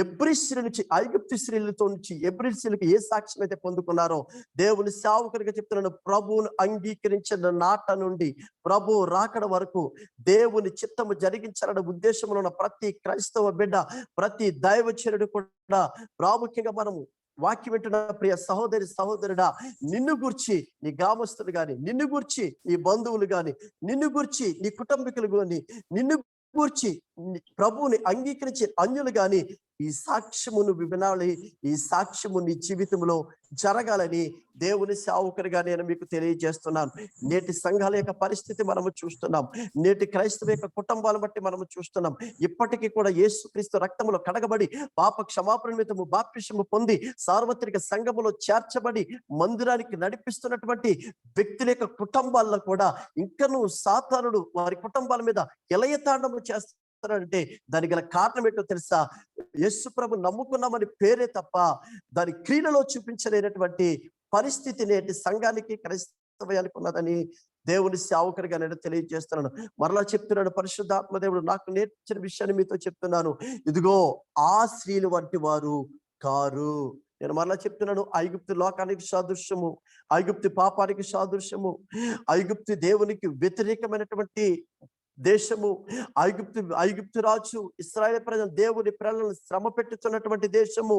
Speaker 4: ఎబ్రీ స్త్రీ నుంచి, ఐగుప్తు స్త్రీలతో నుంచి ఎబ్రీ స్త్రీలకు ఏ సాక్ష్యం అయితే పొందుకున్నారో దేవుని సేవకుడిగా చెప్తున్నాను, ప్రభువును అంగీకరించిన నాట నుండి ప్రభు రాకడ వరకు దేవుని చిత్తము జరిగించాలనే ఉద్దేశంలో ఉన్న ప్రతి క్రైస్తవ బిడ్డ, ప్రతి దైవచనుడు కూడా ప్రాముఖ్యంగా మనము వాక్యం వింటున్న ప్రియ సహోదరి సహోదరుడా, నిన్ను గూర్చి నీ గ్రామస్తులు గాని, నిన్ను గూర్చి నీ బంధువులు గాని, నిన్ను గూర్చి నీ కుటుంబీకులు గాని, నిన్ను గూర్చి ప్రభువుని అంగీకరించే అన్యులు గాని ఈ సాక్ష్యమును వినాలి, ఈ సాక్ష్యము నీ జీవితంలో జరగాలని దేవుని సేవకునిగా నేను మీకు తెలియజేస్తున్నాను. నేటి సంఘాల యొక్క పరిస్థితి మనము చూస్తున్నాం, నేటి క్రైస్తవ యొక్క కుటుంబాలను బట్టి మనము చూస్తున్నాం. ఇప్పటికీ కూడా యేసుక్రీస్తు రక్తములో కడగబడి పాప క్షమాపణ నిమిత్తము బాప్తిసము పొంది సార్వత్రిక సంఘములో చేర్చబడి మందిరానికి నడిపిస్తున్నటువంటి వ్యక్తుల యొక్క కుటుంబాల్లో కూడా ఇంకనూ సాతానుడు వారి కుటుంబాల మీద ఎలయతాండము చేస్తారంటే దానికి గల కారణం ఏంటో తెలుసా? యేసు ప్రభు నమ్ముకున్నామని పేరే తప్ప దాని క్రియలలో చూపించలేనటువంటి పరిస్థితి నేటి సంఘానికి క్రైస్తవానికి ఉన్నదని దేవుని సేవకుడిగా నేను తెలియజేస్తున్నాను. మరలా చెప్తున్నాను, పరిశుద్ధాత్మ దేవుడు నాకు నేర్పించిన విషయాన్ని మీతో చెప్తున్నాను. ఇదిగో ఆ స్త్రీలు వంటి వారు కారు. నేను మరలా చెప్తున్నాను, ఐగుప్తు లోకానికి సాదృశ్యము, ఐగుప్తు పాపానికి సాదృశ్యము, ఐగుప్తు దేవునికి వ్యతిరేకమైనటువంటి దేశము, ఐగుప్తు రాజు ఇశ్రాయేలు ప్రజలు దేవుని ప్రజలను శ్రమ పెట్టుతున్నటువంటి దేశము.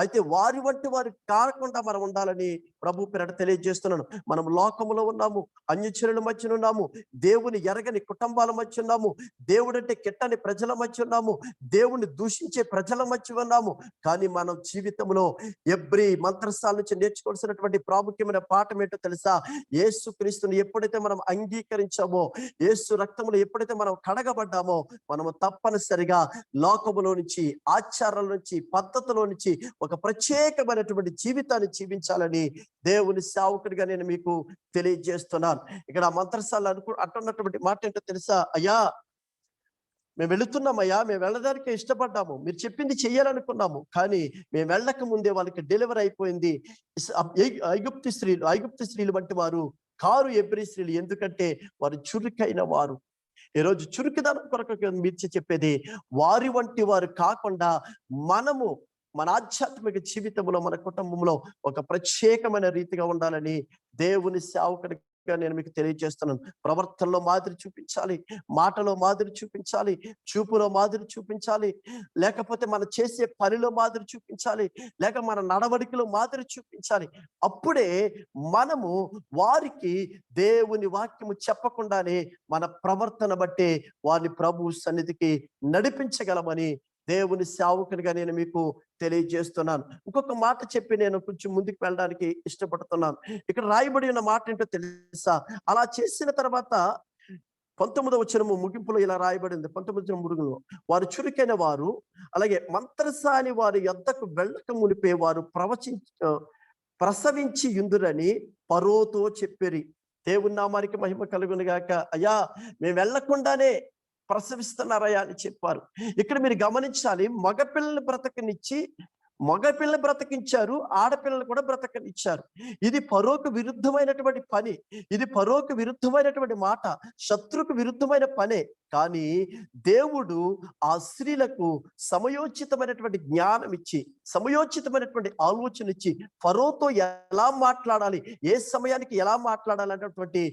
Speaker 4: అయితే వారి వంటి వారు కాకుండా మనం ఉండాలని ప్రభు పేరట తెలియజేస్తున్నాను. మనం లోకములో ఉన్నాము, అన్యచరుల మధ్య ఉన్నాము, దేవుని ఎరగని కుటుంబాల మధ్య ఉన్నాము, దేవుడంటే కెట్టని ప్రజల మధ్య ఉన్నాము, దేవుని దూషించే ప్రజల మధ్య ఉన్నాము. కానీ మనం జీవితంలో ఎబ్రీ మంత్రస్థాల నుంచి నేర్చుకోవాల్సినటువంటి ప్రాముఖ్యమైన పాఠం ఏంటో తెలుసా? యేసు క్రీస్తుని ఎప్పుడైతే మనం అంగీకరించామో, యేసు రక్తములో ఎప్పుడైతే మనం కడగబడ్డామో, మనము తప్పనిసరిగా లోకములో నుంచి, ఆచారాల నుంచి, పద్ధతిలో నుంచి ఒక ప్రత్యేకమైనటువంటి జీవితాన్ని జీవించాలని దేవుని సేవకుడిగా నేను మీకు తెలియజేస్తున్నాను. ఇక్కడ మంత్రశాల అంటున్నటువంటి మాట ఏంటో తెలుసా? అయ్యా మేము వెళుతున్నామయ్యా, మేము వెళ్ళడానికి ఇష్టపడ్డాము, మీరు చెప్పింది చెయ్యాలనుకున్నాము, కానీ మేము వెళ్ళక ముందే వాళ్ళకి డెలివరీ అయిపోయింది. ఐగుప్తు స్త్రీలు వంటి వారు కారు ఎబ్రీ స్త్రీలు, ఎందుకంటే వారు చురుకైన వారు. ఈరోజు చురుకుదనం కొరకు మీరు చెప్పేది, వారి వంటి వారు కాకుండా మనము మన ఆధ్యాత్మిక జీవితంలో, మన కుటుంబంలో ఒక ప్రత్యేకమైన రీతిగా ఉండాలని దేవుని సేవకుడిగా నేను మీకు తెలియజేస్తున్నాను. ప్రవర్తనలో మాదిరి చూపించాలి, మాటలో మాదిరి చూపించాలి, చూపులో మాదిరి చూపించాలి, లేకపోతే మనం చేసే పనిలో మాదిరి చూపించాలి, లేక మన నడవడికలో మాదిరి చూపించాలి. అప్పుడే మనము వారికి దేవుని వాక్యము చెప్పకుండానే మన ప్రవర్తన బట్టి వారిని ప్రభు సన్నిధికి నడిపించగలమని దేవుని సేవకునిగా నేను మీకు తెలియజేస్తున్నాను. ఇంకొక మాట చెప్పి నేను కొంచెం ముందుకు వెళ్ళడానికి ఇష్టపడుతున్నాను. ఇక్కడ రాయబడి ఉన్న మాట ఏంటో తెలుసా? అలా చేసిన తర్వాత 19వ వచనము ముగింపులో ఇలా రాయబడింది. 19వ మురుగులో వారు చురుకైన వారు, అలాగే మంత్రసాని వారి యొద్దకు వెళ్ళక మునిపే వారు ప్రసవించి యుందురని ఫరోతో చెప్పిరి. దేవుని నామానికి మహిమ కలుగును గాక. అయ్యా మేము వెళ్ళకుండానే ప్రసవిస్తున్నారయ్యా అని చెప్పారు. ఇక్కడ మీరు గమనించాలి, మగపిల్లల్ని బ్రతికించారు, ఆడపిల్లలు కూడా బ్రతకనిచ్చారు. ఇది ఫరోకు విరుద్ధమైనటువంటి పని, ఇది ఫరోకు విరుద్ధమైనటువంటి మాట, శత్రుకు విరుద్ధమైన పనే. కానీ దేవుడు ఆ స్త్రీలకు సమయోచితమైనటువంటి జ్ఞానం ఇచ్చి, సమయోచితమైనటువంటి ఆలోచన ఇచ్చి, ఫరోతో ఎలా మాట్లాడాలి, ఏ సమయానికి ఎలా మాట్లాడాలి అనేటువంటి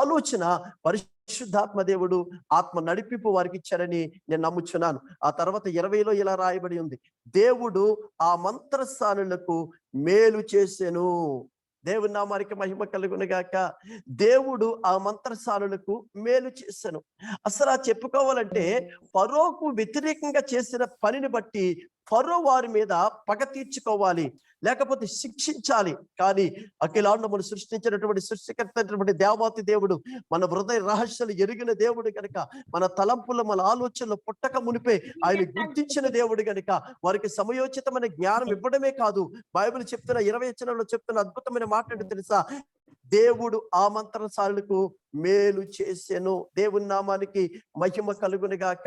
Speaker 4: ఆలోచన పరిశుద్ధాత్మ దేవుడు ఆత్మ నడిపింపు వారికి ఇచ్చారని నేను నమ్ముచున్నాను. ఆ తర్వాత 20లో ఇలా రాయబడి ఉంది, దేవుడు ఆ మంత్రస్థానులకు మేలు చేసెను. దేవుని నామానికి మహిమ కలుగును గాక. దేవుడు ఆ మంత్రసానులకు మేలు చేశాను. అసలు చెప్పుకోవాలంటే ఫరోకు వ్యతిరేకంగా చేసిన పనిని బట్టి ఫరో వారి మీద పగ తీర్చుకోవాలి, లేకపోతే శిక్షించాలి. కానీ అఖిలాండమును సృష్టించినటువంటి సృష్టికర్తటువంటి దేవాతి దేవుడు, మన హృదయ రహస్యాలు ఎరిగిన దేవుడు గనుక, మన తలంపులు మన ఆలోచనలు పుట్టక మునిపే ఆయన గుర్తించిన దేవుడు గనుక వారికి సమయోచితమైన జ్ఞానం ఇవ్వడమే కాదు, బైబిల్ చెప్తున్న 20 వచనంలో చెప్తున్న అద్భుతమైన మాట ఏంటో తెలుసా? దేవుడు ఆ మంత్రసారులకు మేలు చేసెను. దేవుని నామానికి మహిమ కలుగును గాక.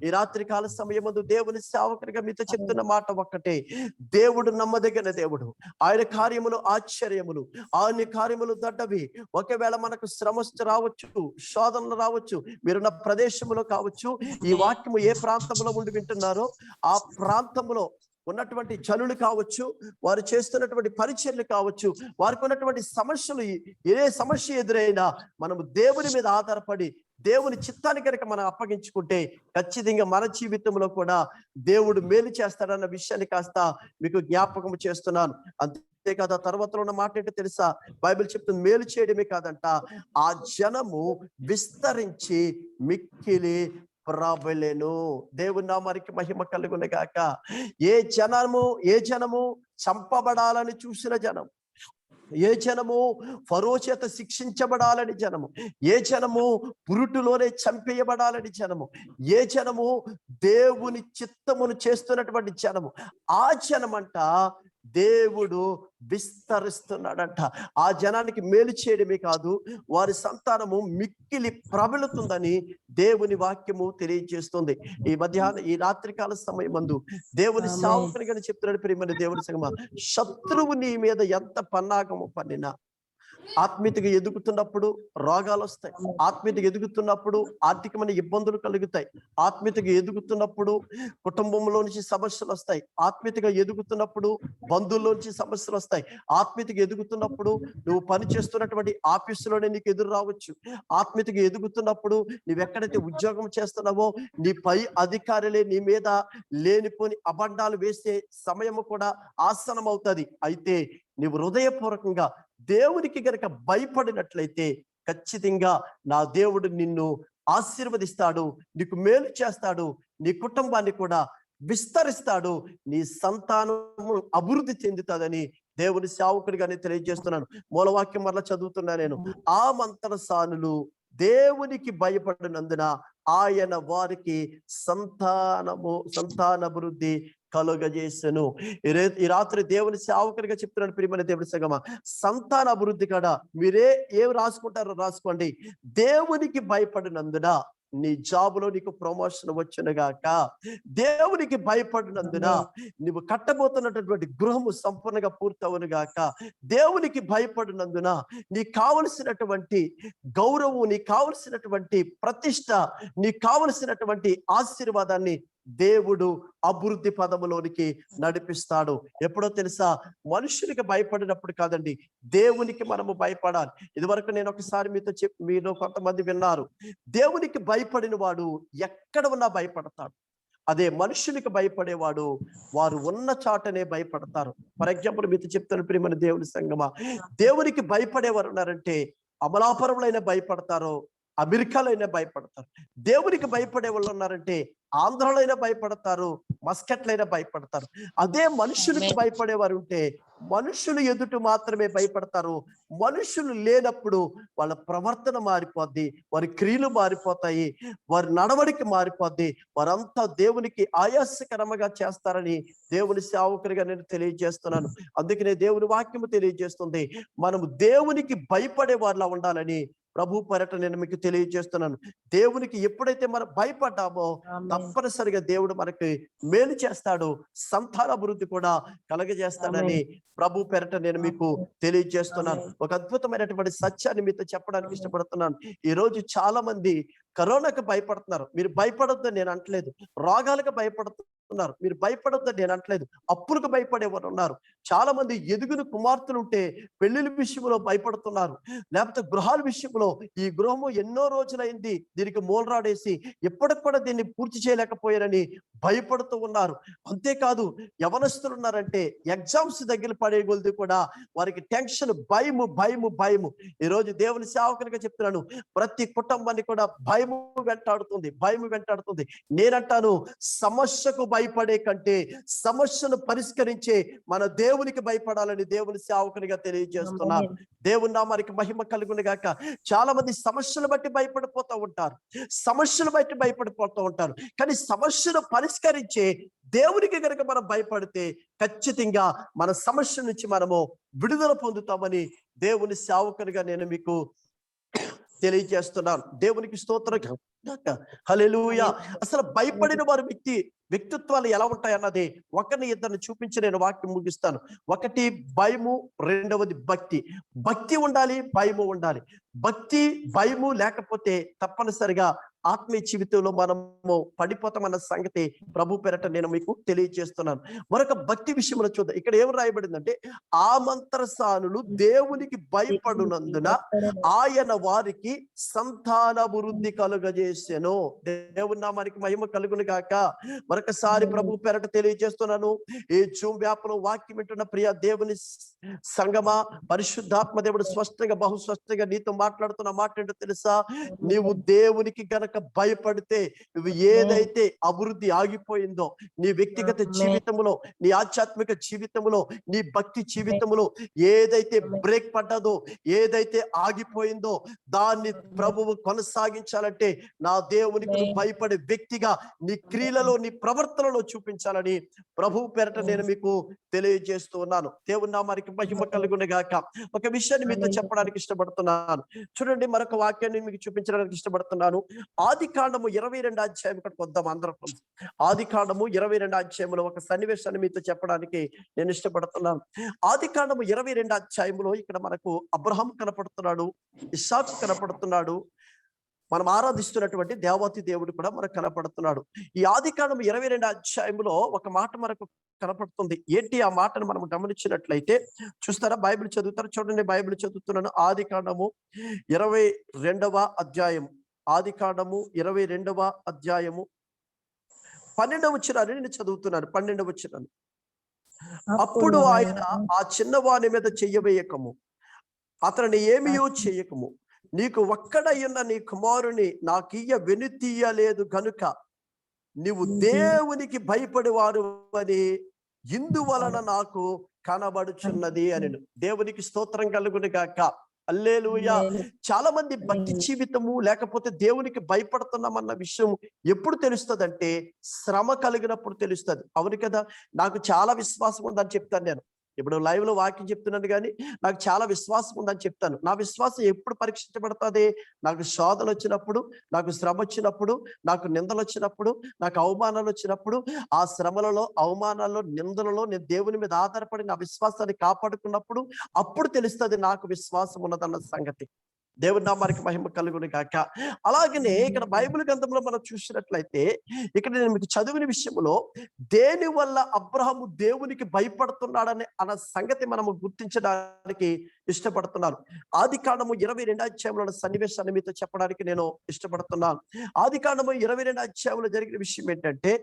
Speaker 4: ఈ రాత్రి కాల సమయమందు దేవుని సేవకునిగా మీతో చెప్తున్న మాట ఒక్కటే, దేవుడు నమ్మదగిన దేవుడు. ఆయన కార్యములు ఆశ్చర్యములు, ఆయన కార్యములు దొడ్డవి. ఒకవేళ మనకు శ్రమస్సు రావచ్చు, శోధనలు రావచ్చు, మీరున్న ప్రదేశంలో కావచ్చు, ఈ వాక్యము ఏ ప్రాంతంలో ఉండి వింటున్నారో ఆ ప్రాంతంలో ఉన్నటువంటి జనులు కావచ్చు, వారు చేస్తున్నటువంటి పరిచర్లు కావచ్చు, వారికి ఉన్నటువంటి సమస్యలు, ఏ సమస్య ఎదురైనా మనము దేవుని మీద ఆధారపడి దేవుని చిత్తాన్ని కనుక మనం అప్పగించుకుంటే ఖచ్చితంగా మన జీవితంలో కూడా దేవుడు మేలు చేస్తాడన్న విషయాన్ని కాస్త మీకు జ్ఞాపకం చేస్తున్నాను. అంతేకాదు ఆ తర్వాత ఉన్న మాట ఏంటో తెలుసా? బైబిల్ చెప్తుంది మేలు చేయడమే కాదంట, ఆ జనము విస్తరించి మిక్కిలి ప్రబలెను. దేవుని నామానికి మహిమ కలుగును గాక. ఏ జనము చంపబడాలని చూసిన జనం, ఏ జనము ఫరో చేత శిక్షించబడాలని జనము, ఏ జనము పురుటులోనే చంపేయబడాలని జనము, ఏ జనము దేవుని చిత్తమును చేస్తున్నటువంటి జనము, ఆ జనమంట దేవుడు విస్తరిస్తున్నాడంట. ఆ జనానికి మేలు చేయడమే కాదు, వారి సంతానము మిక్కిలి ప్రబలుతుందని దేవుని వాక్యము తెలియజేస్తుంది. ఈ రాత్రికాల సమయమందు దేవుని సేవకునిగా చెప్తున్నాడు, ప్రియమైన దేవుని సంగమా, శత్రువు నీ మీద ఎంత పన్నాగము పన్నినా, ఆత్మీయతగా ఎదుగుతున్నప్పుడు రోగాలు వస్తాయి, ఆత్మీయతగా ఎదుగుతున్నప్పుడు ఆర్థికమైన ఇబ్బందులు కలుగుతాయి, ఆత్మీయతగా ఎదుగుతున్నప్పుడు కుటుంబంలో నుంచి సమస్యలు వస్తాయి, ఆత్మీయతగా ఎదుగుతున్నప్పుడు బంధువుల్లో నుంచి సమస్యలు వస్తాయి, ఆత్మీయతగా ఎదుగుతున్నప్పుడు నువ్వు పని చేస్తున్నటువంటి ఆఫీసులోనే నీకు ఎదురు రావచ్చు, ఆత్మీయతగా ఎదుగుతున్నప్పుడు నువ్వెక్కడైతే ఉద్యోగం చేస్తున్నావో నీ పై అధికారులే నీ మీద లేనిపోని అబద్ధాలు వేసే సమయము కూడా ఆసనం అవుతుంది. అయితే నీవు హృదయపూర్వకంగా దేవునికి గనక భయపడినట్లయితే ఖచ్చితంగా నా దేవుడు నిన్ను ఆశీర్వదిస్తాడు, నీకు మేలు చేస్తాడు, నీ కుటుంబాన్ని కూడా విస్తరిస్తాడు, నీ సంతానము అభివృద్ధి చెందుతుందని దేవుని సేవకుడిగానే తెలియజేస్తున్నాను. మూలవాక్యం మరలా చదువుతున్నా నేను. ఆ మంత్రసానులు దేవునికి భయపడినందున ఆయన వారికి సంతానభివృద్ధి కలుగజేసెను. ఈ రాత్రి దేవుని సేవకునిగా చెప్తున్నాడు, ప్రియమైన దేవుని సంగమా, సంతాన అభివృద్ధి కాడ మీరే ఏం రాసుకుంటారో రాసుకోండి. దేవునికి భయపడినందున నీ జాబులో నీకు ప్రమోషన్ వచ్చును గాక. దేవునికి భయపడినందున నువ్వు కట్టబోతున్నటువంటి గృహము సంపూర్ణంగా పూర్తవును గాక. దేవునికి భయపడినందున నీకు కావలసినటువంటి గౌరవం, నీకు కావలసినటువంటి ప్రతిష్ట, నీకు కావలసినటువంటి ఆశీర్వాదాన్ని దేవుడు అభివృద్ధి పదములోనికి నడిపిస్తాడు. ఎప్పుడో తెలుసా? మనుషునికి భయపడినప్పుడు కాదండి, దేవునికి మనము భయపడాలి. ఇదివరకు నేను ఒకసారి మీలో కొంతమంది విన్నారు, దేవునికి భయపడిన వాడు ఎక్కడ ఉన్నా భయపడతాడు. అదే మనుషునికి భయపడేవాడు వారు ఉన్న చాటనే భయపడతారు. ఫర్ ఎగ్జాంపుల్ మీతో చెప్తాను, ప్రియమైన దేవుని సంగమా, దేవునికి భయపడేవారు ఉన్నారంటే అమలాపురంలో భయపడతారో, అమెరికాలో భయపడతారు. దేవునికి భయపడే వాళ్ళు ఉన్నారంటే ఆంధ్రలో భయపడతారు, మస్కట్లో భయపడతారు. అదే మనుషులకు భయపడేవారు ఉంటే మనుషులు ఎదుట మాత్రమే భయపడతారు. మనుషులు లేనప్పుడు వాళ్ళ ప్రవర్తన మారిపోద్ది, వారి క్రియలు మారిపోతాయి, వారి నడవడికి మారిపోద్ది. వారంతా దేవునికి ఆయాసకరంగా చేస్తారని దేవుని సేవకుడిగా నేను తెలియజేస్తున్నాను. అందుకనే దేవుని వాక్యము తెలియజేస్తుంది, మనము దేవునికి భయపడే వారిలా ఉండాలని ప్రభు పర్యటన నేను మీకు తెలియజేస్తున్నాను. దేవునికి ఎప్పుడైతే మనం భయపడ్డామో తప్పనిసరిగా దేవుడు మనకి మేలు చేస్తాడు, సంతాన అభివృద్ధి కూడా కలగజేస్తాడని ప్రభు పేరట నేను మీకు తెలియజేస్తున్నాను. ఒక అద్భుతమైనటువంటి సత్యాన్ని మీతో చెప్పడానికి ఇష్టపడుతున్నాను. ఈ రోజు చాలా మంది కరోనాకు భయపడుతున్నారు. మీరు భయపడొద్దని నేను అంటలేదు. రోగాలకు భయపడుతున్నారు, మీరు భయపడొద్దని నేను అంటలేదు. అప్పులకు భయపడేవారు ఉన్నారు. చాలా మంది ఎదుగుని కుమార్తెలు ఉంటే పెళ్లిళ్ళ విషయంలో భయపడుతున్నారు, లేకపోతే గృహాల విషయంలో ఈ గృహము ఎన్నో రోజులైంది, దీనికి మూలరాడేసి ఇప్పటికి కూడా దీన్ని పూర్తి చేయలేకపోయారని భయపడుతూ ఉన్నారు. అంతేకాదు యవనస్తులు ఉన్నారంటే ఎగ్జామ్స్ దగ్గర పడే కొలది కూడా వారికి టెన్షన్, భయము. ఈ రోజు దేవుని సేవకునిగా చెప్తున్నాను, ప్రతి కుటుంబాన్ని కూడా భయము వెంటాడుతుంది. నేనంటాను, సమస్యకు భయపడే కంటే సమస్యను పరిష్కరించే మన దేవునికి భయపడాలని దేవుని సేవకునిగా తెలియజేస్తున్నాను. దేవుని నామానికి మహిమ కలుగును గాక. చాలా మంది సమస్యలు బట్టి భయపడిపోతూ ఉంటారు, సమస్యలు బట్టి భయపడిపోతూ ఉంటారు. కానీ సమస్యను పరిష్కరించే దేవునికి కనుక మనం భయపడితే ఖచ్చితంగా మన సమస్య నుంచి మనము విడుదల పొందుతామని దేవుని సేవకునిగా నేను మీకు తెలియజేస్తున్నాను. దేవునికి స్తోత్రం. హల్లెలూయా. అసలు భయపడిన వారి వ్యక్తిత్వాలు ఎలా ఉంటాయి అన్నది ఒకరిని ఇద్దరిని చూపించి నేను వాక్యం ముగిస్తాను. ఒకటి భయము, రెండవది భక్తి. భక్తి ఉండాలి, భయము ఉండాలి. భక్తి భయము లేకపోతే తప్పనిసరిగా ఆత్మీయ జీవితంలో మనము పడిపోతామన్న సంగతి ప్రభు పేరట నేను మీకు తెలియజేస్తున్నాను. మరొక భక్తి విషయంలో చూద్దాం. ఇక్కడ ఏం రాయబడిందంటే, ఆ మంత్రసానులు దేవునికి భయపడునందున ఆయన వారికి సంతానాభివృద్ధి కలుగజేసెను. దేవుని నామానికి మహిమ కలుగును గాక. మరొకసారి ప్రభు పేరట తెలియజేస్తున్నాను. ఈ జూమ్ వ్యాపనం వాక్యం వింటున్న ప్రియ దేవుని సంగమా, పరిశుద్ధాత్మ దేవుడు స్పష్టంగా బహుస్పష్టంగా నీతో మాట్లాడుతున్న మాట ఏంటో తెలుసా? నీవు దేవునికి గనక భయపడితే నువ్వు ఏదైతే అభివృద్ధి ఆగిపోయిందో నీ వ్యక్తిగత జీవితంలో, నీ ఆధ్యాత్మిక జీవితంలో, నీ భక్తి జీవితంలో ఏదైతే బ్రేక్ పడ్డదో, ఏదైతే ఆగిపోయిందో దాన్ని ప్రభువు కొనసాగించాలంటే నా దేవునికి భయపడే వ్యక్తిగా నీ క్రియలలో, నీ ప్రవర్తనలో చూపించాలని ప్రభు పేరట నేను మీకు తెలియజేస్తూ ఉన్నాను. దేవుని నామానికి మహిమ కలుగును గాక. ఒక విషయాన్ని మీతో చెప్పడానికి ఇష్టపడుతున్నాను. చూడండి, మరొక వాక్యాన్ని మీకు చూపించడానికి ఇష్టపడుతున్నాను. ఆదికాండము 22 అధ్యాయం ఇక్కడికి వద్దాం అందరం. ఆదికాండము 22 అధ్యాయంలో ఒక సన్నివేశాన్ని మీతో చెప్పడానికి నేను ఇష్టపడుతున్నాను. ఆదికాండము 22 అధ్యాయంలో ఇక్కడ మనకు అబ్రహాం కనపడుతున్నాడు, ఇస్సాకు కనపడుతున్నాడు, మనం ఆరాధిస్తున్నటువంటి దేవాతి దేవుడు కూడా మనకు కనపడుతున్నాడు. ఈ ఆదికాండం 22 అధ్యాయంలో ఒక మాట మనకు కనపడుతుంది. ఏంటి ఆ మాటను మనం గమనించినట్లయితే చూస్తారా? బైబిల్ చదువుతారు, చూడండి. బైబిల్ చదువుతున్నాను. ఆదికాండము 22వ అధ్యాయం. ఆదికాండము 22వ అధ్యాయము 12వ వచనాన్ని నేను చదువుతున్నాను. 12వ వచనం. అప్పుడు ఆయన, ఆ చిన్నవాని మీద చెయ్యవేయకము, అతనిని ఏమీయో చేయకము, నీకు ఒక్కడయ్యున్న నీ కుమారుని నాకియ్య వెనుతీయలేదు గనుక నీవు దేవునికి భయపడేవాడు అని ఇందువలన నాకు కనబడుచున్నది అని. దేవునికి స్తోత్రం కలుగును గాక. హల్లెలూయా. చాలా మంది భక్తి జీవితము లేకపోతే దేవునికి భయపడుతున్నామన్న విషయం ఎప్పుడు తెలుస్తుందంటే శ్రమ కలిగినప్పుడు తెలుస్తుంది. అవును కదా, నాకు చాలా విశ్వాసం ఉందని చెప్తాను నేను. ఇప్పుడు లైవ్ లో వాక్యం చెప్తున్నాను కానీ నాకు చాలా విశ్వాసం ఉందని చెప్తాను. నా విశ్వాసం ఎప్పుడు పరీక్షించబడుతుంది? నాకు శోధన వచ్చినప్పుడు, నాకు శ్రమ వచ్చినప్పుడు, నాకు నిందలు వచ్చినప్పుడు, నాకు అవమానాలు వచ్చినప్పుడు, ఆ శ్రమలలో, అవమానాల్లో, నిందలలో నేను దేవుని మీద ఆధారపడి నా విశ్వాసాన్ని కాపాడుకున్నప్పుడు అప్పుడు తెలుస్తుంది నాకు విశ్వాసం ఉన్నదన్న సంగతి. దేవుని నామానికి మహిమ కలుగును గాక. అలాగనే ఇక్కడ బైబిల్ గ్రంథంలో మనం చూసినట్లయితే ఇక్కడ నేను మీకు చదివిన విషయంలో దేని వల్ల అబ్రహాము దేవునికి భయపడుతున్నాడని అన్న సంగతి మనము గుర్తించడానికి ఇష్టపడుతున్నాను. ఆదికాండము 22 అధ్యాయంలో సన్నివేశాన్ని మీతో చెప్పడానికి నేను ఇష్టపడుతున్నాను. ఆదికాండము 22 అధ్యాయంలో జరిగిన విషయం ఏంటంటే,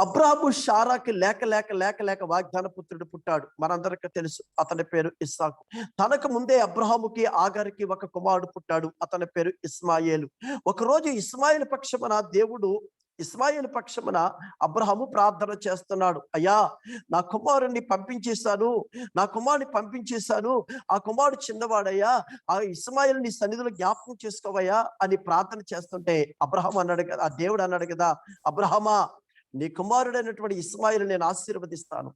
Speaker 4: అబ్రాహాము షారాకి లేక వాగ్దాన పుత్రుడు పుట్టాడు. మనందరికీ తెలుసు, అతని పేరు ఇస్సాకు. తనకు ముందే అబ్రహాముకి ఆగారికి ఒక కుమారుడు పుట్టాడు, అతని పేరు ఇస్మాయేలు. ఒకరోజు ఇస్మాయిల్ పక్షమున అబ్రహాము ప్రార్థన చేస్తున్నాడు. అయ్యా, నా కుమారుడిని పంపించేశాను, ఆ కుమారుడు చిన్నవాడయ్యా, ఆ ఇస్మాయిల్ నీ సన్నిధిలో జ్ఞాపకం చేసుకోవయ్యా అని ప్రార్థన చేస్తుంటే అబ్రహాము అన్నాడు కదా, ఆ దేవుడు అన్నాడు కదా, అబ్రహామా, నీ కుమారుడైనటువంటి ఇస్మాయిల్ నేను ఆశీర్వదిస్తాను,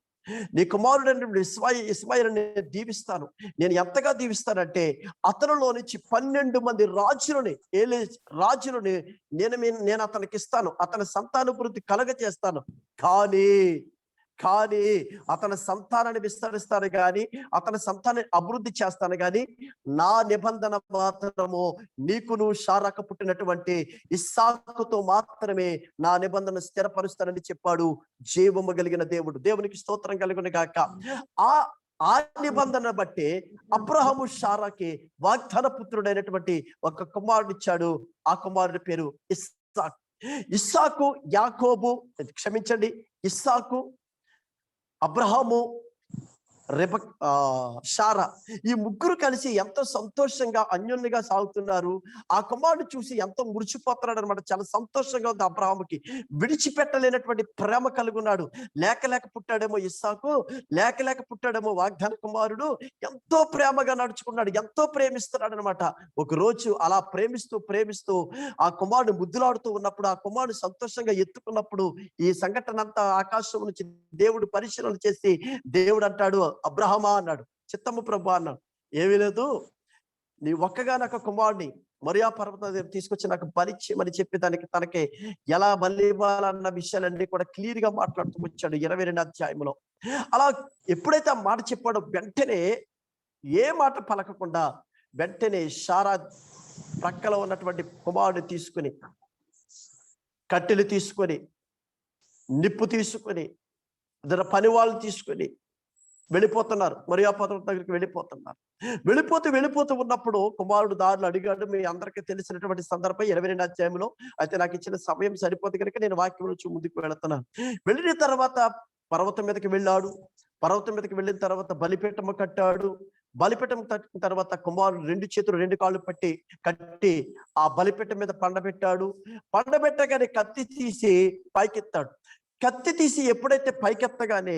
Speaker 4: నీ కుమారుడైనటువంటి ఇస్మాయిల్ నేను దీవిస్తాను. నేను ఎంతగా దీవిస్తానంటే అతనిలో నుంచి 12 మంది రాజులని నేను అతనికి ఇస్తాను, అతని సంతానాభివృద్ధి కలగజేస్తాను. కానీ అతని సంతానాన్ని విస్తరిస్తాను కానీ, అతని సంతానాన్ని అభివృద్ధి చేస్తాను కానీ, నా నిబంధన మాత్రము నీకును షారాకు పుట్టినటువంటి ఇస్సాకుతో మాత్రమే నా నిబంధన స్థిరపరుస్తానని చెప్పాడు జీవము కలిగిన దేవుడు. దేవునికి స్తోత్రం కలుగును గాక. ఆ నిబంధన బట్టి అబ్రహాము షారాకి వాగ్దాన పుత్రుడైనటువంటి ఒక కుమారుడు ఇచ్చాడు. ఆ కుమారుడి పేరు ఇస్సాకు. ఇస్సాకు, అబ్రహాము షారా, ఈ ముగ్గురు కలిసి ఎంతో సంతోషంగా అన్యోన్యంగా సాగుతున్నారు. ఆ కుమారుడు చూసి ఎంతో మురిచిపోతున్నాడు అనమాట. చాలా సంతోషంగా ఉంది అబ్రాహాముకి. విడిచిపెట్టలేనటువంటి ప్రేమ కలిగి ఉన్నాడు. లేక పుట్టాడేమో ఇస్సాకు, లేక పుట్టాడేమో వాగ్దాన కుమారుడు. ఎంతో ప్రేమగా నడుచుకున్నాడు, ఎంతో ప్రేమిస్తున్నాడు అనమాట. ఒక రోజు అలా ప్రేమిస్తూ ఆ కుమారుడు ముద్దులాడుతూ ఉన్నప్పుడు, ఆ కుమారుడు సంతోషంగా ఎత్తుకున్నప్పుడు, ఈ సంఘటన అంతా ఆకాశం నుంచి దేవుడు పరిశీలన చేసి దేవుడు అంటాడు, అబ్రహమా అన్నాడు. చిత్తము ప్రభు అన్నాడు. ఏమీ లేదు, నీ ఒక్కగానొక్క కుమారుడిని మరియా పర్వతం దగ్గర తీసుకొచ్చి నాకు బలి చేయమని చెప్పి తనకి ఎలా బలి ఇవ్వాలన్న విషయాలన్నీ కూడా క్లియర్ గా మాట్లాడుతూ వచ్చాడు 22వ అధ్యాయంలో. అలా ఎప్పుడైతే ఆ మాట చెప్పాడో వెంటనే ఏ మాట పలకకుండా వెంటనే షారా ప్రక్కలో ఉన్నటువంటి కుమారుడిని తీసుకుని, కట్టెలు తీసుకొని, నిప్పు తీసుకొని, ఇద్దరు పని వాళ్ళు తీసుకొని వెళ్ళిపోతున్నారు. మరియా పర్వతం దగ్గరికి వెళ్ళిపోతూ ఉన్నప్పుడు కుమారుడు దారులు అడిగాడు. మీ అందరికీ తెలిసినటువంటి సందర్భం 22వ అధ్యాయంలో. అయితే నాకు ఇచ్చిన సమయం సరిపోతే కనుక నేను వాక్యం నుంచి ముందుకు వెళుతున్నాను. వెళ్ళిన తర్వాత పర్వతం మీదకి వెళ్ళాడు. పర్వతం మీదకి వెళ్ళిన తర్వాత బలిపీఠము కట్టాడు. బలిపీఠం కట్టిన తర్వాత కుమారుడు 2 చేతులు 2 కాళ్ళు కట్టి ఆ బలిపీఠం మీద పండబెట్టగానే కత్తి తీసి పైకెత్తాడు. కత్తి తీసి ఎప్పుడైతే పైకెత్తగానే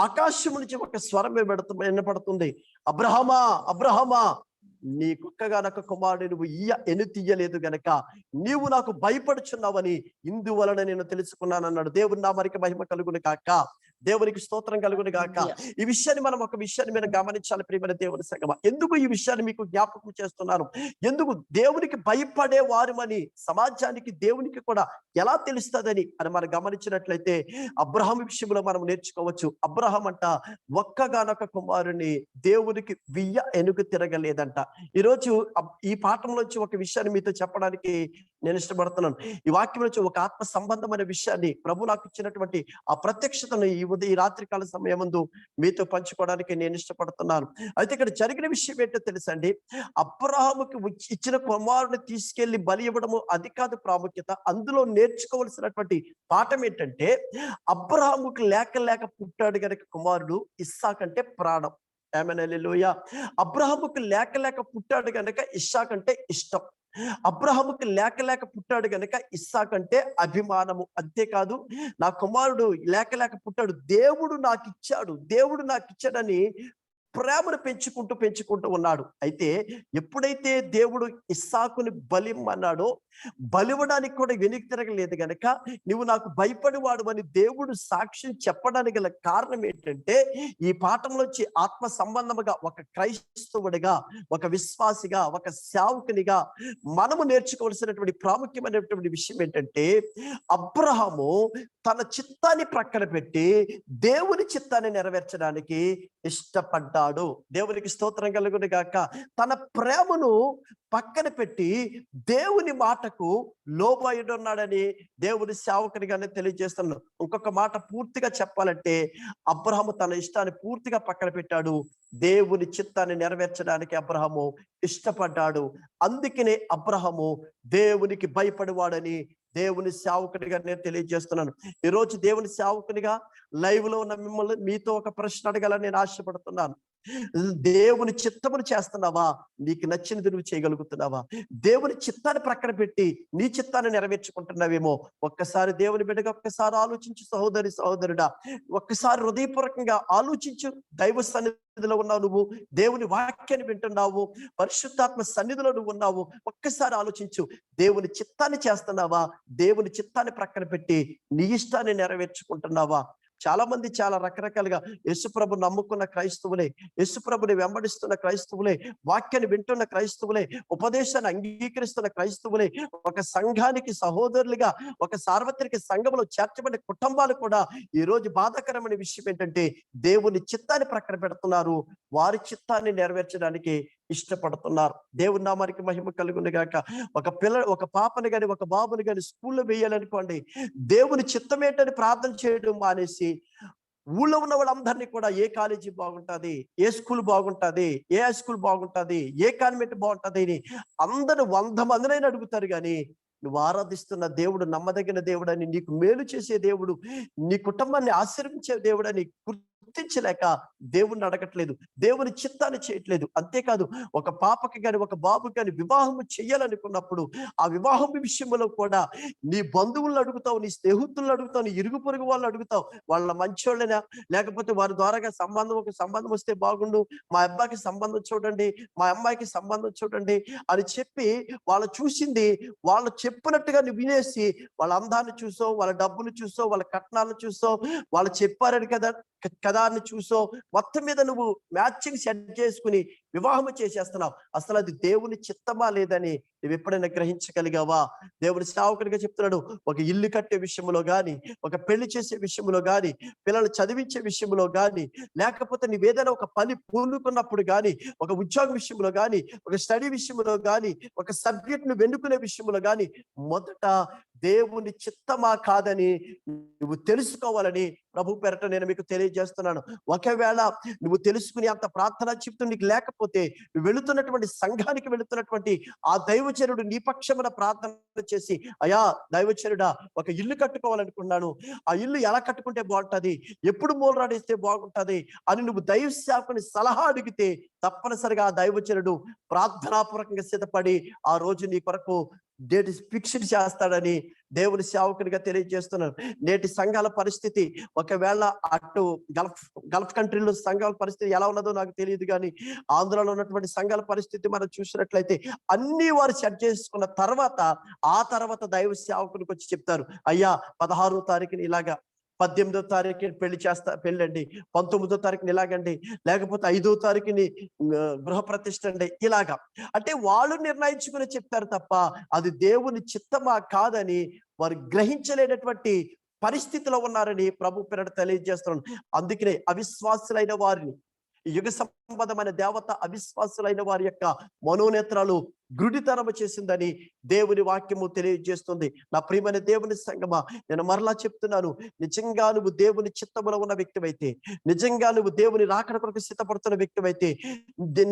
Speaker 4: ఆకాశం నుంచి ఒక స్వరం వినపడుతుంది, అబ్రహమా అబ్రహమా, నీ కుక్కగానొక్క కుమారుడు నువ్వు తీయలేదు గనక నీవు నాకు భయపడుచున్నావని ఇందువలన నేను తెలుసుకున్నానన్నాడు. దేవుని నామమునకు మహిమ కలుగును గాక, దేవునికి స్తోత్రం కలుగును గాక. ఈ విషయాన్ని మనం ఒక విషయాన్ని మీరు గమనించాలి ప్రియమైన దేవుని సంగమా. ఎందుకు ఈ విషయాన్ని మీకు జ్ఞాపకం చేస్తున్నాను? ఎందుకు దేవునికి భయపడే వారమని సమాజానికి దేవునికి కూడా ఎలా తెలుస్తుందని అని మనం గమనించినట్లయితే అబ్రహాము విషయంలో మనం నేర్చుకోవచ్చు. అబ్రహాం అంట ఒక్కగానొక్క కుమారుని దేవునికి ఎనుగు తిరగలేదంట. ఈరోజు ఈ పాఠంలోంచి ఒక విషయాన్ని మీతో చెప్పడానికి నేను ఇష్టపడుతున్నాను. ఈ వాక్యం నుంచి ఒక ఆత్మ సంబంధమైన విషయాన్ని ప్రభు నాకు ఇచ్చినటువంటి ఆ ప్రత్యక్షతను ఈ రాత్రికాల సమయం ముందు మీతో పంచుకోవడానికి నేను ఇష్టపడుతున్నాను. అయితే ఇక్కడ జరిగిన విషయం ఏంటో తెలుసండి. అబ్రహాముకి ఇచ్చిన కుమారుని తీసుకెళ్లి బలి ఇవ్వడము అది కాదు ప్రాముఖ్యత. అందులో నేర్చుకోవాల్సినటువంటి పాఠం ఏంటంటే, అబ్రహాముకి లేక పుట్టాడు గనక కుమారుడు ఇస్సాకు అంటే ప్రాణం. ఆమేన్ హల్లెలూయా. అబ్రహాముకి లేక పుట్టాడు గనక ఇస్సాకు అంటే ఇష్టం. అబ్రహాముకి లేక పుట్టాడు గనక ఇస్సాకు అంటే అభిమానము. అంతేకాదు, నా కుమారుడు లేక పుట్టాడు, దేవుడు నాకు ఇచ్చాడని ప్రేమను పెంచుకుంటూ ఉన్నాడు. అయితే ఎప్పుడైతే దేవుడు ఇస్సాకుని బలిమ్మన్నాడో, బలివ్వడానికి కూడా వెనక్కి తిరగలేదు గనక నువ్వు నాకు భయపడివాడు అని దేవుడు సాక్ష్యం చెప్పడానికి గల కారణం ఏంటంటే, ఈ పాఠంలోంచి ఆత్మ సంబంధముగా ఒక క్రైస్తవుడిగా, ఒక విశ్వాసిగా, ఒక సేవకునిగా మనము నేర్చుకోవాల్సినటువంటి ప్రాముఖ్యమైనటువంటి విషయం ఏంటంటే, అబ్రహాము తన చిత్తాన్ని ప్రక్కన పెట్టి దేవుని చిత్తాన్ని నెరవేర్చడానికి ఇష్టపడ్డాడు. దేవునికి స్తోత్రం కలుగును గాక. తన ప్రేమను పక్కన పెట్టి దేవుని మాటకు లోబడిఉన్నాడని దేవుని సేవకునిగానే తెలియజేస్తున్నాడు. ఇంకొక మాట పూర్తిగా చెప్పాలంటే, అబ్రహాము తన ఇష్టాన్ని పూర్తిగా పక్కన పెట్టాడు. దేవుని చిత్తాన్ని నెరవేర్చడానికి అబ్రహాము ఇష్టపడ్డాడు. అందుకనే అబ్రహాము దేవునికి భయపడేవాడని దేవుని సేవకునిగా నేను తెలియజేస్తున్నాను. ఈరోజు దేవుని సేవకునిగా లైవ్ లో ఉన్న మిమ్మల్ని మీతో ఒక ప్రశ్న అడగాలని నేను ఆశపడుతున్నాను. దేవుని చిత్తమును చేస్తున్నావా? నీకు నచ్చినది నువ్వు చేయగలుగుతున్నావా? దేవుని చిత్తాన్ని ప్రక్కన పెట్టి నీ చిత్తాన్ని నెరవేర్చుకుంటున్నావేమో. ఒక్కసారి దేవుని బిడ్డగా ఒక్కసారి ఆలోచించు సహోదరుడా. ఒక్కసారి హృదయపూర్వకంగా ఆలోచించు. దైవ సన్నిధిలో ఉన్నావు, నువ్వు దేవుని వాక్యాన్ని వింటున్నావు, పరిశుద్ధాత్మ సన్నిధిలో నువ్వు ఉన్నావు. ఒక్కసారి ఆలోచించు. దేవుని చిత్తాన్ని చేస్తున్నావా? దేవుని చిత్తాన్ని ప్రక్కన పెట్టి నీ ఇష్టాన్ని నెరవేర్చుకుంటున్నావా? చాలా మంది చాలా రకరకాలుగా యేసుప్రభు నమ్ముకున్న క్రైస్తవులే, యేసుప్రభుని వెంబడిస్తున్న క్రైస్తవులే, వాక్యాన్ని వింటున్న క్రైస్తవులే, ఉపదేశాన్ని అంగీకరిస్తున్న క్రైస్తవులే, ఒక సంఘానికి సహోదరులుగా ఒక సార్వత్రిక సంఘంలో చేర్చబడిన కుటుంబాలు కూడా ఈ రోజు బాధాకరమైన విషయం ఏంటంటే, దేవుని చిత్తాన్ని ప్రక్కన పెడుతున్నారు, వారి చిత్తాన్ని నెరవేర్చడానికి ఇష్టపడుతున్నారు. దేవుని నామానికి మహిమ కలుగును గాక. ఒక పాపని గాని ఒక బాబుని గాని స్కూల్లో వేయాలనుకోండి, దేవుని చిత్తం ఏంటని ప్రార్థన చేయడం మానేసి ఊళ్ళో ఉన్న వాళ్ళందరినీ కూడా ఏ కాలేజీ బాగుంటది, ఏ స్కూల్ బాగుంటది, ఏ హై స్కూల్ బాగుంటది, ఏ కాన్వెంట్ బాగుంటది అని అందరూ 100 మందినైనా అడుగుతారు. కానీ నువ్వు ఆరాధిస్తున్న దేవుడు నమ్మదగిన దేవుడని, నీకు మేలు చేసే దేవుడు, నీ కుటుంబాన్ని ఆశీర్వించే దేవుడని గుర్తించలేక దేవుణ్ణి అడగట్లేదు, దేవుని చిత్తాన్ని చేయట్లేదు. అంతేకాదు ఒక పాపకి కానీ ఒక బాబుకి కానీ వివాహము చేయాలనుకున్నప్పుడు ఆ వివాహం విషయంలో కూడా నీ బంధువులను అడుగుతావు, నీ స్నేహితులను అడుగుతావు, నీ ఇరుగు పొరుగు వాళ్ళని అడుగుతావు. వాళ్ళ మంచోళ్ళైనా లేకపోతే వారి ద్వారాగా సంబంధం వస్తే బాగుండు, మా అబ్బాయికి సంబంధం చూడండి, మా అమ్మాయికి సంబంధం చూడండి అని చెప్పి వాళ్ళు చూసింది వాళ్ళు చెప్పినట్టుగా నువ్వు వినేసి వాళ్ళ అందాన్ని చూసో, వాళ్ళ డబ్బులు చూసో, వాళ్ళ కట్నాలను చూసో, వాళ్ళు చెప్పారని కదా అని చూసో మొత్తం మీద నువ్వు మ్యాచింగ్ సెట్ చేసుకుని వివాహం చేసేస్తున్నావు. అసలు అది దేవుని చిత్తమా లేదని నువ్వు ఎప్పుడైనా గ్రహించగలిగావా? దేవుని సేవకుడిగా చెప్తున్నాడు, ఒక ఇల్లు కట్టే విషయంలో గాని, ఒక పెళ్లి చేసే విషయంలో గాని, పిల్లలు చదివించే విషయంలో గాని, లేకపోతే నువ్వేదైనా ఒక పని పూనుకున్నప్పుడు గాని, ఒక ఉద్యోగ విషయంలో గాని, ఒక స్టడీ విషయంలో గాని, ఒక సబ్జెక్ట్ ను వెన్నుకునే విషయంలో గాని మొదట దేవుని చిత్తమా కాదని నువ్వు తెలుసుకోవాలని ప్రభు పేరట నేను మీకు తెలియజేస్తున్నాను. ఒకవేళ నువ్వు తెలుసుకుని అంత ప్రార్థన చిత్తం నీకు లేకపోతే, నువ్వు వెళుతున్నటువంటి సంఘానికి వెళుతున్నటువంటి ఆ దైవచనుడు నీ పక్షమున ప్రార్థన చేసి, అయ్యా దైవచనుడా ఒక ఇల్లు కట్టుకోవాలనుకున్నాను, ఆ ఇల్లు ఎలా కట్టుకుంటే బాగుంటది, ఎప్పుడు మూలరాడేస్తే బాగుంటది అని నువ్వు దైవ సేవకుని సలహా అడిగితే తప్పనిసరిగా ఆ దైవచనుడు ప్రార్థనాపూర్వకంగా సిద్ధపడి ఆ రోజు నీ కొరకు డేట్ ఫిక్స్డ్ చేస్తాడని దేవుని సేవకునిగా తెలియజేస్తున్నాను. నేటి సంఘాల పరిస్థితి, ఒకవేళ అటు గల్ఫ్ కంట్రీలో సంఘాల పరిస్థితి ఎలా ఉన్నదో నాకు తెలియదు, కానీ ఆంధ్రలో ఉన్నటువంటి సంఘాల పరిస్థితి మనం చూసినట్లయితే అన్ని వారు సెట్ చేసుకున్న తర్వాత ఆ తర్వాత దైవ సేవకునికి వచ్చి చెప్తారు, అయ్యా 16వ తారీఖుని ఇలాగా, 18వ తారీఖుని పెళ్ళండి, 19వ తారీఖుని ఇలాగండి, లేకపోతే 5వ తారీఖుని గృహప్రతిష్ఠ అండి, ఇలాగా. అంటే వాళ్ళు నిర్ణయించుకుని చెప్తారు తప్ప అది దేవుని చిత్తమా కాదని వారు గ్రహించలేనటువంటి పరిస్థితిలో ఉన్నారని ప్రభు పేరట తెలియజేస్తున్నాను. అందుకనే అవిశ్వాసులైన వారిని, యుగ సంబంధమైన దేవత అవిశ్వాసులైన వారి యొక్క మనోనేత్రాలు గుడితరము చేసిందని దేవుని వాక్యము తెలియజేస్తుంది. నా ప్రియమైన దేవుని సంగమా, నేను మరలా చెప్తున్నాను, నిజంగా నువ్వు దేవుని చిత్తములో ఉన్న వ్యక్తివైతే, నిజంగా నువ్వు దేవుని రాకడ కొరకు సిద్ధపడుతున్న వ్యక్తివైతే,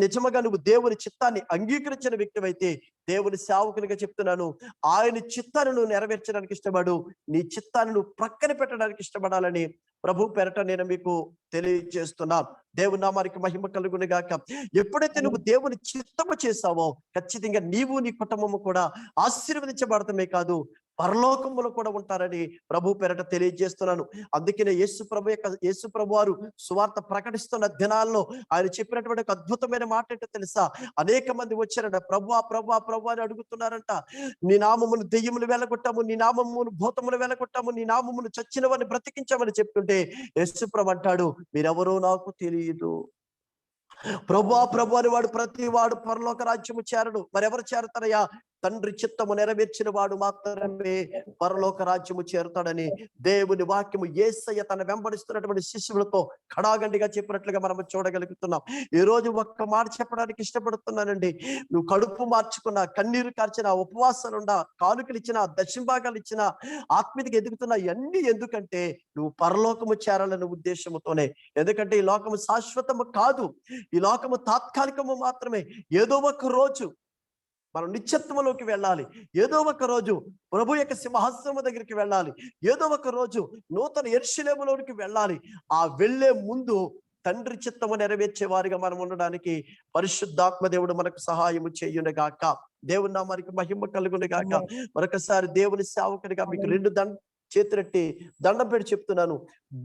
Speaker 4: నిజంగా నువ్వు దేవుని చిత్తాన్ని అంగీకరించిన వ్యక్తివైతే, దేవుని సేవకునిగా చెప్తున్నాను, ఆయన చిత్తాన్ని నువ్వు నెరవేర్చడానికి ఇష్టపడు, నీ చిత్తాన్ని నువ్వు ప్రక్కన పెట్టడానికి ఇష్టపడాలని ప్రభు పేరట నేను మీకు తెలియజేస్తున్నాను. దేవుని నామానికి మహిమ కలుగును గాక. ఎప్పుడైతే నువ్వు దేవుని చిత్తము చేస్తావో ఖచ్చితంగా నీవు నీ కుటుంబము కూడా ఆశీర్వదించబడటమే కాదు, పరలోకములో కూడా ఉంటారని ప్రభు పేరట తెలియజేస్తున్నాను. అందుకనే యేసు ప్రభు వారు సువార్త ప్రకటిస్తున్న దినాల్లో ఆయన చెప్పినటువంటి ఒక అద్భుతమైన మాట ఏంటో తెలుసా? అనేక మంది వచ్చారంట, ప్రభువా ప్రభువా ప్రభు అని అడుగుతున్నారంట. నీ నామమును దెయ్యములు వెళ్ళగొట్టాము, నీ నామమును భూతములు వెళ్ళగొట్టాము, నీ నామమును చచ్చిన వారిని బ్రతికించామని చెప్తుంటే యేసు ప్రభు అంటాడు, మీరెవరో నాకు తెలియదు. ప్రభు అని ప్రతి వాడు పరలోక రాజ్యము చేరడు. మరెవరు చేరతారయ్యా? తండ్రి చిత్తము నెరవేర్చిన వాడు మాత్రమే పరలోక రాజ్యము చేరుతాడని దేవుని వాక్యము యేసయ్య తన వెంబడిస్తున్నటువంటి శిష్యులతో ఖడాగండిగా చెప్పినట్లుగా మనం చూడగలుగుతున్నాం. ఈ రోజు ఒక్క మాట చెప్పడానికి ఇష్టపడుతున్నానండి. నువ్వు కడుపు మార్చుకున్నా, కన్నీరు కార్చిన, ఉపవాసాలున్నా, కానుకలు ఇచ్చినా, దశంభాగాలు ఇచ్చినా, ఆత్మీయతగా ఎదుగుతున్నా, ఇవన్నీ ఎందుకంటే నువ్వు పరలోకము చేరాలనే ఉద్దేశముతోనే. ఎందుకంటే ఈ లోకము శాశ్వతము కాదు, ఈ లోకము తాత్కాలికము మాత్రమే. ఏదో ఒక రోజు మనం నిత్యత్వంలోకి వెళ్ళాలి, ఏదో ఒక రోజు ప్రభు యొక్క సింహాసనం దగ్గరికి వెళ్ళాలి, ఏదో ఒక రోజు నూతన యెరూషలేములోనికి వెళ్ళాలి. ఆ వెళ్లే ముందు తండ్రి చిత్తము నెరవేర్చే వారిగా మనం ఉండడానికి పరిశుద్ధాత్మ దేవుడు మనకు సహాయము చేయును గాక. దేవుని నామానికి మహిమ కలుగును గాక. మరొకసారి దేవుని సేవకునిగా మీకు 2 చేతులెట్టి దండం పెట్టి చెప్తున్నాను,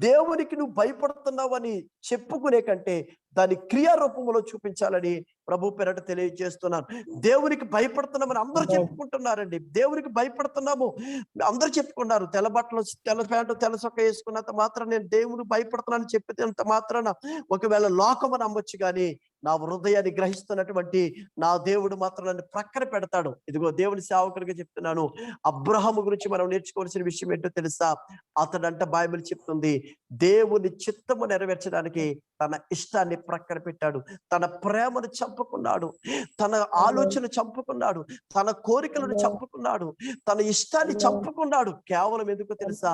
Speaker 4: దేవునికి నువ్వు భయపడుతున్నావు అని చెప్పుకునే కంటే దాని క్రియారూపంలో చూపించాలని ప్రభు పేరట తెలియజేస్తున్నాను. దేవునికి భయపడుతున్నామని అందరూ చెప్పుకుంటున్నారండి. దేవునికి భయపడుతున్నాము అందరూ చెప్పుకున్నారు. తెల్ల బట్టలు, తెల్ల ప్యాంటు, తెల్ల సొక్క వేసుకున్నంత మాత్రం నేను దేవునికి భయపడుతున్నాను చెప్పినంత మాత్రాన ఒకవేళ లోకము నమ్మొచ్చు, కానీ నా హృదయాన్ని గ్రహిస్తున్నటువంటి నా దేవుడు మాత్రం నన్ను ప్రక్కన పెడతాడు. ఇదిగో దేవుని సేవకుడిగా చెప్తున్నాను, అబ్రహాము గురించి మనం నేర్చుకోవాల్సిన విషయం ఏంటో తెలుసా? అతడంట బైబిల్ చెప్తుంది, దేవుని చిత్తము నెరవేర్చడానికి తన ఇష్టాన్ని ప్రక్కన పెట్టాడు, తన ప్రేమను చంపుకున్నాడు, తన ఆలోచన చంపుకున్నాడు, తన కోరికలను చంపుకున్నాడు, తన ఇష్టాన్ని చంపుకున్నాడు. కేవలం ఎందుకు తెలుసా?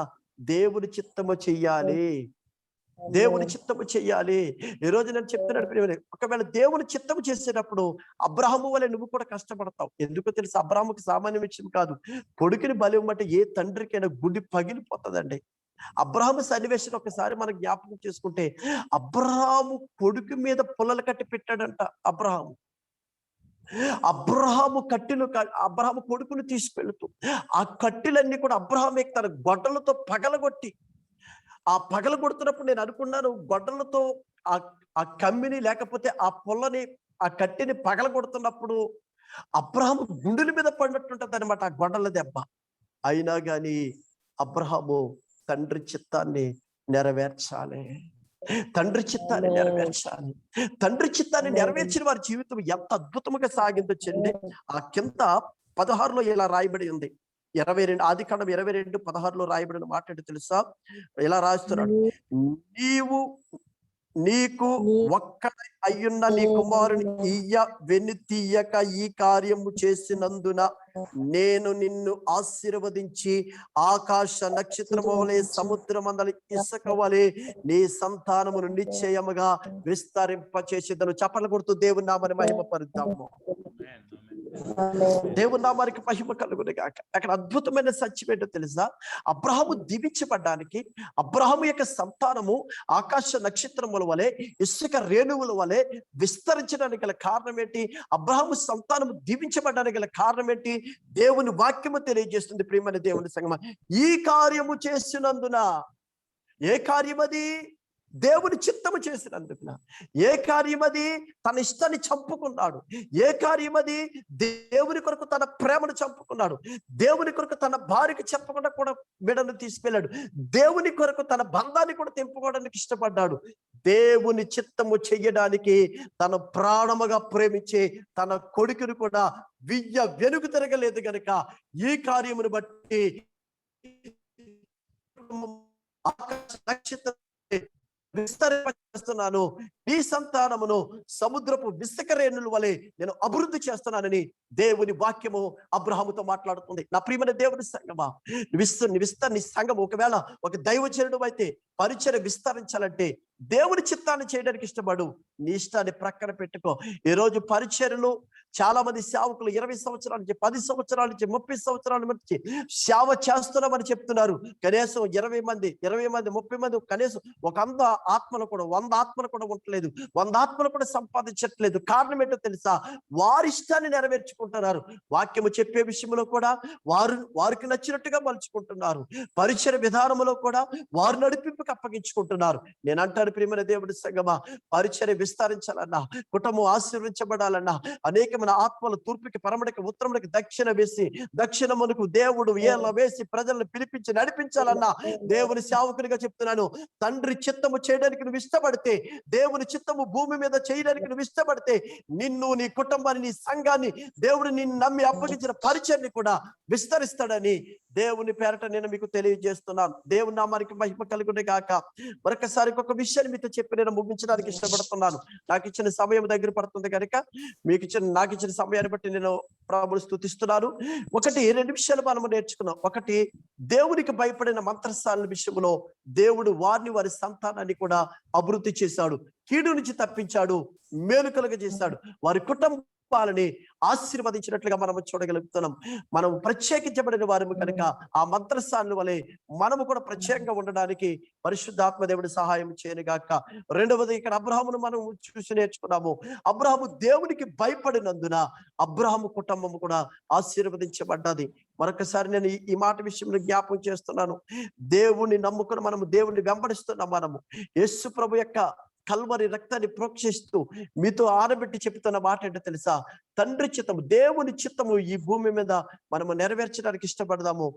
Speaker 4: దేవుని చిత్తము చెయ్యాలి, దేవుని చిత్తము చెయ్యాలి. ఈ రోజు నేను చెప్తున్నాడు, ఒకవేళ దేవుని చిత్తము చేసేటప్పుడు అబ్రహాము వలె నువ్వు కూడా కష్టపడతావు. ఎందుకు తెలుసు? అబ్రహాముకి సామాన్య విషయం కాదు. కొడుకుని బలి ఇవ్వమంటే ఏ తండ్రికైనా గుండె పగిలిపోతుందండి. అబ్రహాము సన్నివేశం ఒకసారి మనం జ్ఞాపకం చేసుకుంటే, అబ్రహాము కొడుకు మీద పుల్లలు కట్టి పెట్టాడంట. అబ్రహాము అబ్రహాము కొడుకును తీసుకెళ్తూ ఆ కట్టెలన్నీ కూడా అబ్రహామే తన గొడ్డలతో పగలగొట్టి, ఆ పగలగొడుతున్నప్పుడు నేను అనుకున్నాను, గొడ్డలతో ఆ కమ్మిని లేకపోతే ఆ పుల్లని ఆ కట్టెని పగలగొడుతున్నప్పుడు అబ్రహాము గుండెల మీద పడినట్టుంటది అనమాట ఆ గొడ్డల దెబ్బ. అయినా గాని అబ్రహాము తండ్రి చిత్తాన్ని నెరవేర్చాలి. తండ్రి చిత్తాన్ని నెరవేర్చిన వారి జీవితం ఎంత అద్భుతంగా సాగిందో చెంది. ఆ కింద 16లో ఇలా రాయబడి ఉంది. 22 ఆదికాండం 22:16 రాయబడిన మాట ఏంటో తెలుసా? ఇలా రాస్తున్నాడు, నీకు ఒక్కడై అయ్యున్న నీ కుమారుని వెనుతీయక ఈ కార్యము చేసినందున నేను నిన్ను ఆశీర్వదించి ఆకాశ నక్షత్రము వలె సముద్రమందలి ఇసుక వలె నీ సంతానమును నిశ్చయముగా విస్తరింపచేసేదను. చప్పట్లు కొడుతూ దేవుని నామమును మహిమపరుద్దాము. దేవుని నామానికి మహిమ కలుగును గాక. అక్కడ అద్భుతమైన సత్యం ఏంటో తెలుసా? అబ్రహాము దీవించబడ్డానికి, అబ్రహాము యొక్క సంతానము ఆకాశ నక్షత్రముల వలె ఇసుక రేణువుల వలె విస్తరించడానికి గల కారణం ఏంటి? అబ్రహాము సంతానము దీవించబడడానికి గల కారణం ఏంటి? దేవుని వాక్యము తెలియజేస్తుంది. ప్రియమైన దేవుని సంగమా, ఈ కార్యము చేసినందున. ఏ కార్యం అది? దేవుని చిత్తము చేసినందున. ఏ కార్యం అది? తన ఇష్టాన్ని చంపుకున్నాడు. ఏ కార్యం అది? దేవుని కొరకు తన ప్రేమను చంపుకున్నాడు. దేవుని కొరకు తన భార్యకి చెప్పకుండా కూడా బిడ్డను తీసుకెళ్ళాడు. దేవుని కొరకు తన బంధాన్ని కూడా తెంపుకోవడానికి ఇష్టపడ్డాడు. దేవుని చిత్తము చెయ్యడానికి తన ప్రాణముగా ప్రేమించే తన కొడుకును కూడా వెనుక తిరగలేదు గనుక ఈ కార్యమును బట్టి నక్షత్రం విస్తరింపచేస్తున్నాను, నీ సంతానమును సముద్రపు ఇసుక రేణుల వలె నేను అభివృద్ధి చేస్తున్నానని దేవుని వాక్యము అబ్రహాముతో మాట్లాడుతుంది. నా ప్రియమైన దేవుని సంగమా, నీ సంఘం ఒకవేళ ఒక దైవజనుడు అయితే పరిచర్య విస్తరించాలంటే దేవుని చిత్తాన్ని చేయడానికి ఇష్టపడు. నీ ఇష్టాన్ని ప్రక్కన పెట్టుకో. ఈ రోజు పరిచర్యలు చాలా మంది సేవకులు 20 సంవత్సరాల నుంచి, 10 సంవత్సరాల నుంచి, 30 సంవత్సరాల నుంచి సేవ చేస్తున్నామని చెప్తున్నారు. కనీసం 20 మంది, 30 మంది, కనీసం 100 ఆత్మలు కూడా 100 ఆత్మలు కూడా ఉండలేదు, 100 ఆత్మలు కూడా సంపాదించట్లేదు. కారణం ఏంటో తెలుసా? వారి ఇష్టాన్ని నెరవేర్చుకుంటున్నారు. వాక్యము చెప్పే విషయంలో కూడా వారికి నచ్చినట్టుగా మలుచుకుంటున్నారు. పరిచర్య విధానంలో కూడా వారు నడిపింపుకి అప్పగించుకుంటున్నారు. నేను అంటాను, ప్రియమైన దేవుడి సంగమా, పరిచర్య విస్తరించాలన్నా, కుటుంబం ఆశీర్వించబడాలన్నా, అనేకమైన ఆత్మలు తూర్పుకి, పరమడికి, ఉత్తరముడికి, దక్షిణమునకు దేవుడు ఏళ్ళ వేసి ప్రజలను పిలిపించి నడిపించాలన్నా, దేవుని సేవకునిగా చెప్తున్నాను, తండ్రి చిత్తము చేయడానికి నువ్వు ఇష్టపడితే, దేవుని చిత్తము భూమి మీద చేయడానికి నువ్వు ఇష్టపడితే, నిన్ను, నీ కుటుంబాన్ని, నీ సంఘాన్ని, దేవుడు నిన్ను నమ్మి అప్పగించిన పరిచర్ని కూడా విస్తరిస్తాడని దేవుని పేరట నేను మీకు తెలియజేస్తున్నాను. దేవుని నామానికి మహిమ కలుగునే గాక. మరొకసారి ఒక విషయాన్ని మీతో చెప్పి నేను ముగించడానికి ఇష్టపడుతున్నాను. నాకు ఇచ్చిన సమయం దగ్గర పడుతుంది కనుక నాకు ఇచ్చిన సమయాన్ని బట్టి నేను ప్రభువుని స్తుతిస్తున్నాను. 2 విషయాలు మనము నేర్చుకున్నాం. ఒకటి, దేవునికి భయపడిన మంత్రస్థానాల విషయంలో దేవుడు వారి సంతానాన్ని కూడా అభివృద్ధి చేశాడు, కీడు నుంచి తప్పించాడు, మేలు కలుగజేశాడు, వారి కుటుంబాలని ఆశీర్వదించినట్లుగా మనం చూడగలుగుతున్నాం. మనం ప్రత్యేకించబడిన వారము కనుక ఆ మంత్రస్థానాల వలె మనము కూడా ప్రత్యేకంగా ఉండడానికి పరిశుద్ధాత్మ దేవుడి సహాయం చేయనుగాక. రెండవది, ఇక్కడ అబ్రహామును మనం చూసి నేర్చుకున్నాము. అబ్రహాము దేవునికి భయపడినందున అబ్రహాము కుటుంబము కూడా ఆశీర్వదించబడ్డది. మరొకసారి నేను ఈ మాట విషయంలో జ్ఞాపకం చేస్తున్నాను. దేవుని నమ్ముకుని మనము దేవుని వెంబడిస్తున్నాం. మనము యేసు ప్రభు యొక్క కల్వరి రక్తాన్ని ప్రోక్షిస్తూ మీతో ఆనబెట్టి చెప్తున్న మాట ఏంటో తెలుసా? తండ్రి చిత్తము, దేవుని చిత్తము ఈ భూమి మీద మనము నెరవేర్చడానికి ఇష్టపడదాము.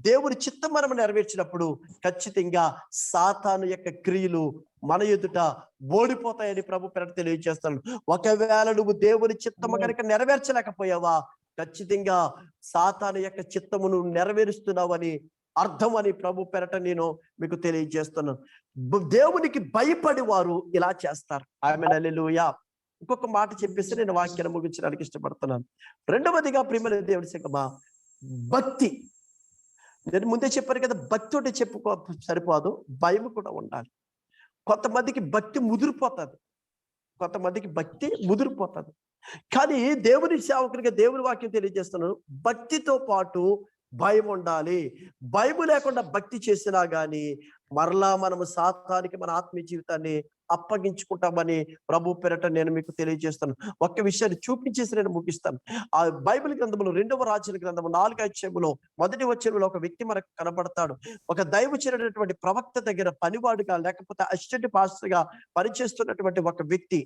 Speaker 4: దేవుని చిత్తం మనము నెరవేర్చినప్పుడు ఖచ్చితంగా సాతాను యొక్క క్రియలు మన ఎదుట ఓడిపోతాయని ప్రభు పేరట తెలియజేస్తాను. ఒకవేళ నువ్వు దేవుని చిత్తము కనుక నెరవేర్చలేకపోయావా, ఖచ్చితంగా సాతాను యొక్క చిత్తమును నెరవేరుస్తున్నావని అర్థం అని ప్రభు పేరట నేను మీకు తెలియజేస్తున్నాను. దేవునికి భయపడి వారు ఇలా చేస్తారు. ఆమేన్, హల్లెలూయా. ఇంకొక మాట చెప్పేసి నేను వాక్యాన్ని ముగించడానికి ఇష్టపడుతున్నాను. రెండవదిగా ప్రియమైన దేవుడి సంగమా, భక్తి. నేను ముందే చెప్పాను కదా, భక్తి ఉంటే చెప్పుకో సరిపోదు, భయం కూడా ఉండాలి. కొంతమందికి భక్తి ముదిరిపోతుంది. కానీ దేవుని సేవకునిగా దేవుని వాక్యం తెలియజేస్తున్నాను, భక్తితో పాటు భయం ఉండాలి. భయం లేకుండా భక్తి చేసినా గాని మరలా మనము సాతానికి మన ఆత్మీయ జీవితాన్ని అప్పగించుకుంటామని ప్రభు పేరట నేను మీకు తెలియజేస్తాను. ఒక్క విషయాన్ని చూపించేసి నేను ముగిస్తాను. ఆ బైబిల్ గ్రంథంలో 2వ రాజుల గ్రంథము 4వ అధ్యాయములో 1వ వచనంలో ఒక వ్యక్తి మనకు కనబడతాడు. ఒక దైవజనుడైనటువంటి ప్రవక్త దగ్గర పనివాడుగా లేకపోతే అసిస్టెంట్ పాస్టర్ గా పనిచేస్తున్నటువంటి ఒక వ్యక్తి.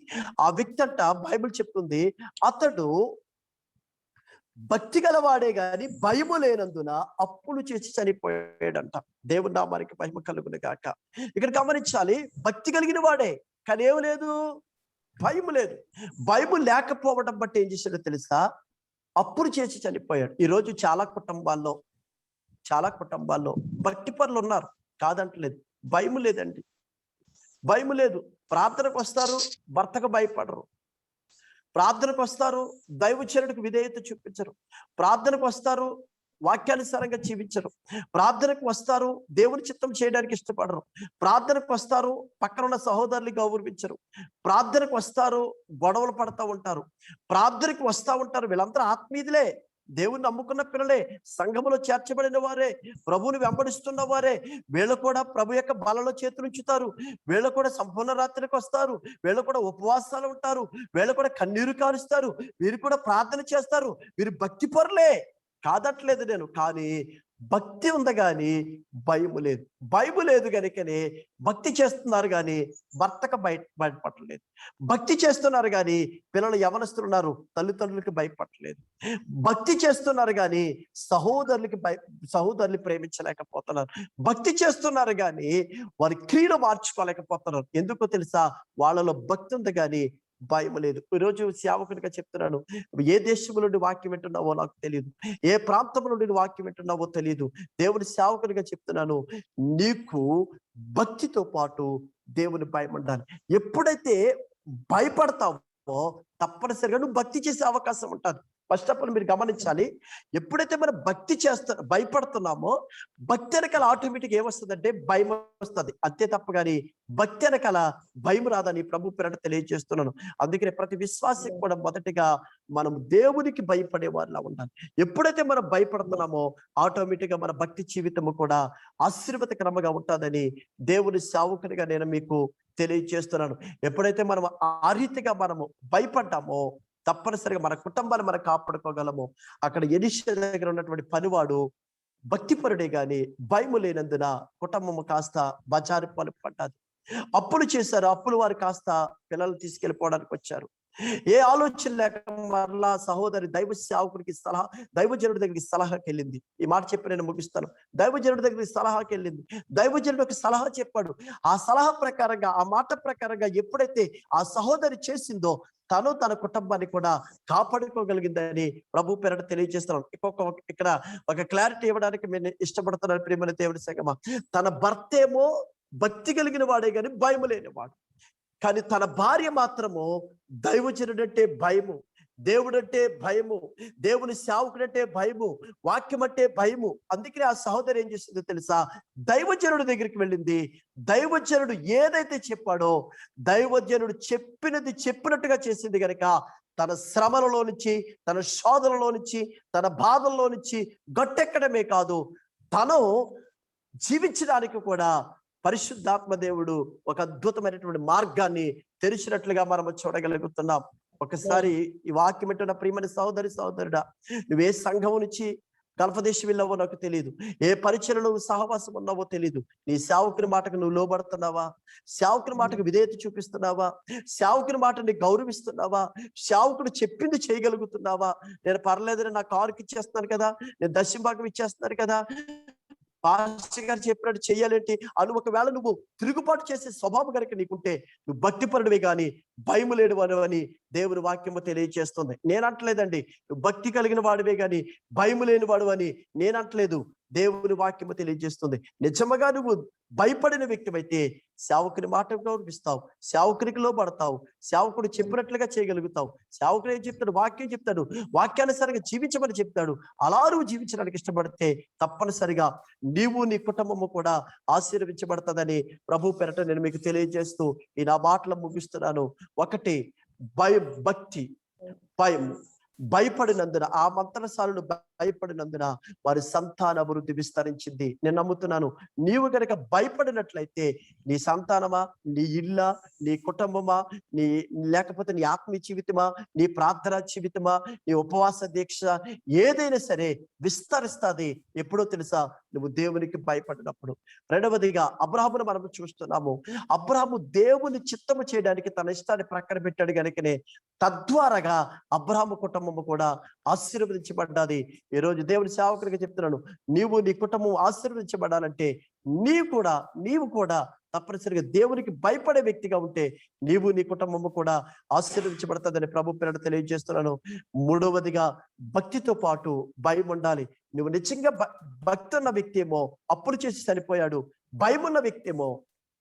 Speaker 4: ఆ వ్యక్తి అంట బైబిల్ చెప్తుంది, అతడు భక్తి గలవాడే గాని భయము లేనందున అప్పులు చేసి చనిపోయాడంట. దేవుని నామానికి మహిమ కలుగును గాక. ఇక్కడ గమనించాలి, భక్తి కలిగిన వాడే కానీ ఏమి లేదు, భయం లేదు. భయం లేకపోవడం బట్టి ఏం చేశాడో తెలుసా, అప్పులు చేసి చనిపోయాడు. ఈరోజు చాలా కుటుంబాల్లో భక్తి పరులు ఉన్నారు, కాదంటలేదు. భయం లేదండి, భయం లేదు. ప్రార్థనకు వస్తారు, భర్తకు భయపడరు. ప్రార్థనకు వస్తారు, దైవచరుడికి విధేయత చూపించరు. ప్రార్థనకు వస్తారు, వాక్యానుసారంగా జీవించరు. ప్రార్థనకు వస్తారు, దేవుని చిత్తం చేయడానికి ఇష్టపడరు. ప్రార్థనకు వస్తారు, పక్కన ఉన్న సహోదరులు గౌరవించరు. ప్రార్థనకు వస్తారు, గొడవలు పడతా ఉంటారు. ప్రార్థనకు వస్తా ఉంటారు. వీళ్ళందరూ ఆత్మీయులే, దేవుని నమ్ముకున్న పిల్లలే, సంఘములో చేర్చబడిన వారే, ప్రభువుని వెంబడిస్తున్న వారే. వీళ్ళు కూడా ప్రభు యొక్క బలలో చేతులు ఉంచుతారు. వీళ్ళు కూడా సంపూర్ణ రాత్రికి వస్తారు. వీళ్ళు కూడా ఉపవాసాలు ఉంటారు. వీళ్ళు కూడా కన్నీరు కారుస్తారు. వీరు కూడా ప్రార్థన చేస్తారు. వీరు భక్తి పరులే, కాదట్లేదు నేను. కానీ భక్తి ఉంది కానీ భయము లేదు. భయము లేదు కనుకనే భక్తి చేస్తున్నారు కానీ భర్తకు భయపడలేదు. భక్తి చేస్తున్నారు కానీ పిల్లలు యవనస్తులు ఉన్నారు, తల్లిదండ్రులకి భయపడలేదు. భక్తి చేస్తున్నారు కానీ సహోదరులు ప్రేమించలేకపోతున్నారు. భక్తి చేస్తున్నారు కానీ వారి క్రియలు మార్చుకోలేకపోతున్నారు. ఎందుకో తెలుసా, వాళ్ళలో భక్తి ఉంది కానీ భయం లేదు. ఈరోజు సేవకునిగా చెప్తున్నాను, ఏ దేశం నుండి వాక్యం వింటున్నావో నాకు తెలియదు, ఏ ప్రాంతం నుండి వాక్యం వింటున్నావో తెలియదు. దేవుని సేవకునిగా చెప్తున్నాను, నీకు భక్తితో పాటు దేవుని భయం ఉండాలి. ఎప్పుడైతే భయపడతావో తప్పనిసరిగా నువ్వు భక్తి చేసే అవకాశం ఉంటుంది. ఫస్ట్ ఆఫ్ ఆల్ మీరు గమనించాలి, ఎప్పుడైతే మనం భక్తి భయపడుతున్నామో భక్తి వెనకాల ఆటోమేటిక్ ఏమొస్తుందంటే భయం వస్తుంది, అంతే తప్ప కానీ భక్తి వెనకాల భయం రాదని ప్రభు పేరట తెలియజేస్తున్నాను. అందుకనే ప్రతి విశ్వాసికి కూడా మొదటిగా మనం దేవునికి భయపడే వారిలా ఉండాలి. ఎప్పుడైతే మనం భయపడుతున్నామో ఆటోమేటిక్ గా మన భక్తి జీవితము కూడా ఆశీర్వాదకరంగా ఉంటుందని దేవుని సేవకునిగా నేను మీకు తెలియజేస్తున్నాను. ఎప్పుడైతే మనం ఆ రీతిగా మనము భయపడ్డామో తప్పనిసరిగా మన కుటుంబాన్ని మనం కాపాడుకోగలము. అక్కడ ఎలీషా దగ్గర ఉన్నటువంటి పనివాడు భక్తిపరుడే గాని భయము లేనందున కుటుంబము కాస్త బజారు పడ్డది. అప్పులు చేశారు, అప్పులు వారు కాస్త పిల్లలు తీసుకెళ్ళిపోవడానికి వచ్చారు. ఏ ఆలోచన లేక మరలా సహోదరి దైవజనుడి దగ్గరికి సలహాకి వెళ్ళింది. ఈ మాట చెప్పి నేను ముగిస్తాను. దైవజనుడి దగ్గరికి సలహాకి వెళ్ళింది. దైవజనుడు ఒక సలహా చెప్పాడు. ఆ సలహా ప్రకారంగా, ఆ మాట ప్రకారంగా ఎప్పుడైతే ఆ సహోదరి చేసిందో తను తన కుటుంబాన్ని కూడా కాపాడుకోగలిగిందని ప్రభు పేరట తెలియజేస్తున్నాను. ఇక్కడ ఒక క్లారిటీ ఇవ్వడానికి నేను ఇష్టపడుతున్నాను. ప్రియమైన దేవుని సంగమా, తన భర్త ఏమో భక్తి కలిగిన వాడే కానీ భయం లేనివాడు. కానీ తన భార్య మాత్రము దైవజనుడంటే భయము, దేవుడంటే భయము, దేవుని సేవకుడంటే భయము, వాక్యం అంటే భయము. అందుకనే ఆ సహోదరి ఏం చేసిందో తెలుసా, దైవజనుడి దగ్గరికి వెళ్ళింది. దైవజనుడు ఏదైతే చెప్పాడో దైవజనుడు చెప్పినట్టుగా చేసింది కనుక తన శ్రమలలో నుంచి, తన శోధనలో నుంచి, తన బాధల్లో నుంచి గట్టెక్కడమే కాదు, తను జీవించడానికి కూడా పరిశుద్ధాత్మ దేవుడు ఒక అద్భుతమైనటువంటి మార్గాన్ని తెరిచినట్లుగా మనము చూడగలుగుతున్నాం. ఒకసారి ఈ వాక్యం వింటున్న ప్రియమైన సహోదరుడా, నువ్వే సంఘం నుంచి గల్ఫదేశం వెళ్ళావో నాకు తెలియదు, ఏ పరిచయలో సహవాసం ఉన్నావో తెలియదు. నీ సేవకుని మాటకు నువ్వు లోబడుతున్నావా? సేవకుని మాటకు విధేయత చూపిస్తున్నావా? సేవకుని మాటని గౌరవిస్తున్నావా? సేవకుడు చెప్పింది చేయగలుగుతున్నావా? నేను పర్లేదని నా కారుకి ఇచ్చేస్తున్నాను కదా, నేను దశంభాగం ఇచ్చేస్తున్నాను కదా, పాస్టర్ గారు చెప్పినట్టు చెయ్యాలేంటి అని ఒకవేళ నువ్వు తిరుగుబాటు చేసే స్వభావం కనుక నీకుంటే నువ్వు భక్తిపరుడివి కానీ భయము లేడు అని దేవుని వాక్యము తెలియజేస్తుంది. నేనంటలేదండి నువ్వు భక్తి కలిగిన వాడివే కానీ భయము లేని వాడు అని నేనంటలేదు. దేవుని వాక్యము తెలియజేస్తుంది. నిజముగా నువ్వు భయపడిన వ్యక్తివైతే సేవకుని మాట గౌరవిస్తావు, సేవకునికి లోబడతావు, సేవకుడు చెప్పినట్లుగా చేయగలుగుతావు. సేవకుడు ఏం చెప్తాడు? వాక్యం చెప్తాడు, వాక్యానుసారంగా జీవించమని చెప్తాడు. అలా నువ్వు జీవించడానికి ఇష్టపడితే తప్పనిసరిగా నీవు నీ కుటుంబము కూడా ఆశీర్వించబడుతుందని ప్రభు పేరట నేను మీకు తెలియజేస్తూ ఈ నా మాటలు ముగిస్తున్నాను. ఒకటి భక్తి, భయం. భయపడినందున, ఆ మంత్రసాలను భయపడినందున వారి సంతాన అభివృద్ధి విస్తరించింది. నేను నమ్ముతున్నాను, నీవు గనక భయపడినట్లయితే నీ సంతానమా, నీ ఇళ్ళ, నీ కుటుంబమా, లేకపోతే నీ ఆత్మీయ జీవితమా, నీ ప్రార్థనా జీవితమా, నీ ఉపవాస దీక్ష, ఏదైనా సరే విస్తరిస్తుంది. ఎప్పుడో తెలుసా? నువ్వు దేవునికి భయపడినప్పుడు. రెండవదిగా అబ్రాహామును మనం చూస్తున్నాము. అబ్రాహాము దేవుని చిత్తము చేయడానికి తన ఇష్టాన్ని ప్రక్కన పెట్టాడు కనుకనే తద్వారాగా అబ్రాహాము కుటుంబము కూడా ఆశీర్వదించబడ్డది. ఈ రోజు దేవుని సేవకుడిగా చెప్తున్నాను, నీవు నీ కుటుంబం ఆశీర్వదించబడాలంటే నీవు కూడా తప్పనిసరిగా దేవునికి భయపడే వ్యక్తిగా ఉంటే నీవు నీ కుటుంబము కూడా ఆశీర్వదించబడుతుందని ప్రభు పేరిట తెలియజేస్తున్నాను. మూడవదిగా భక్తితో పాటు భయం ఉండాలి. నువ్వు నిజంగా భక్తి ఉన్న వ్యక్తి ఏమో అప్పులు చేసి చనిపోయాడు. భయం ఉన్న వ్యక్తి ఏమో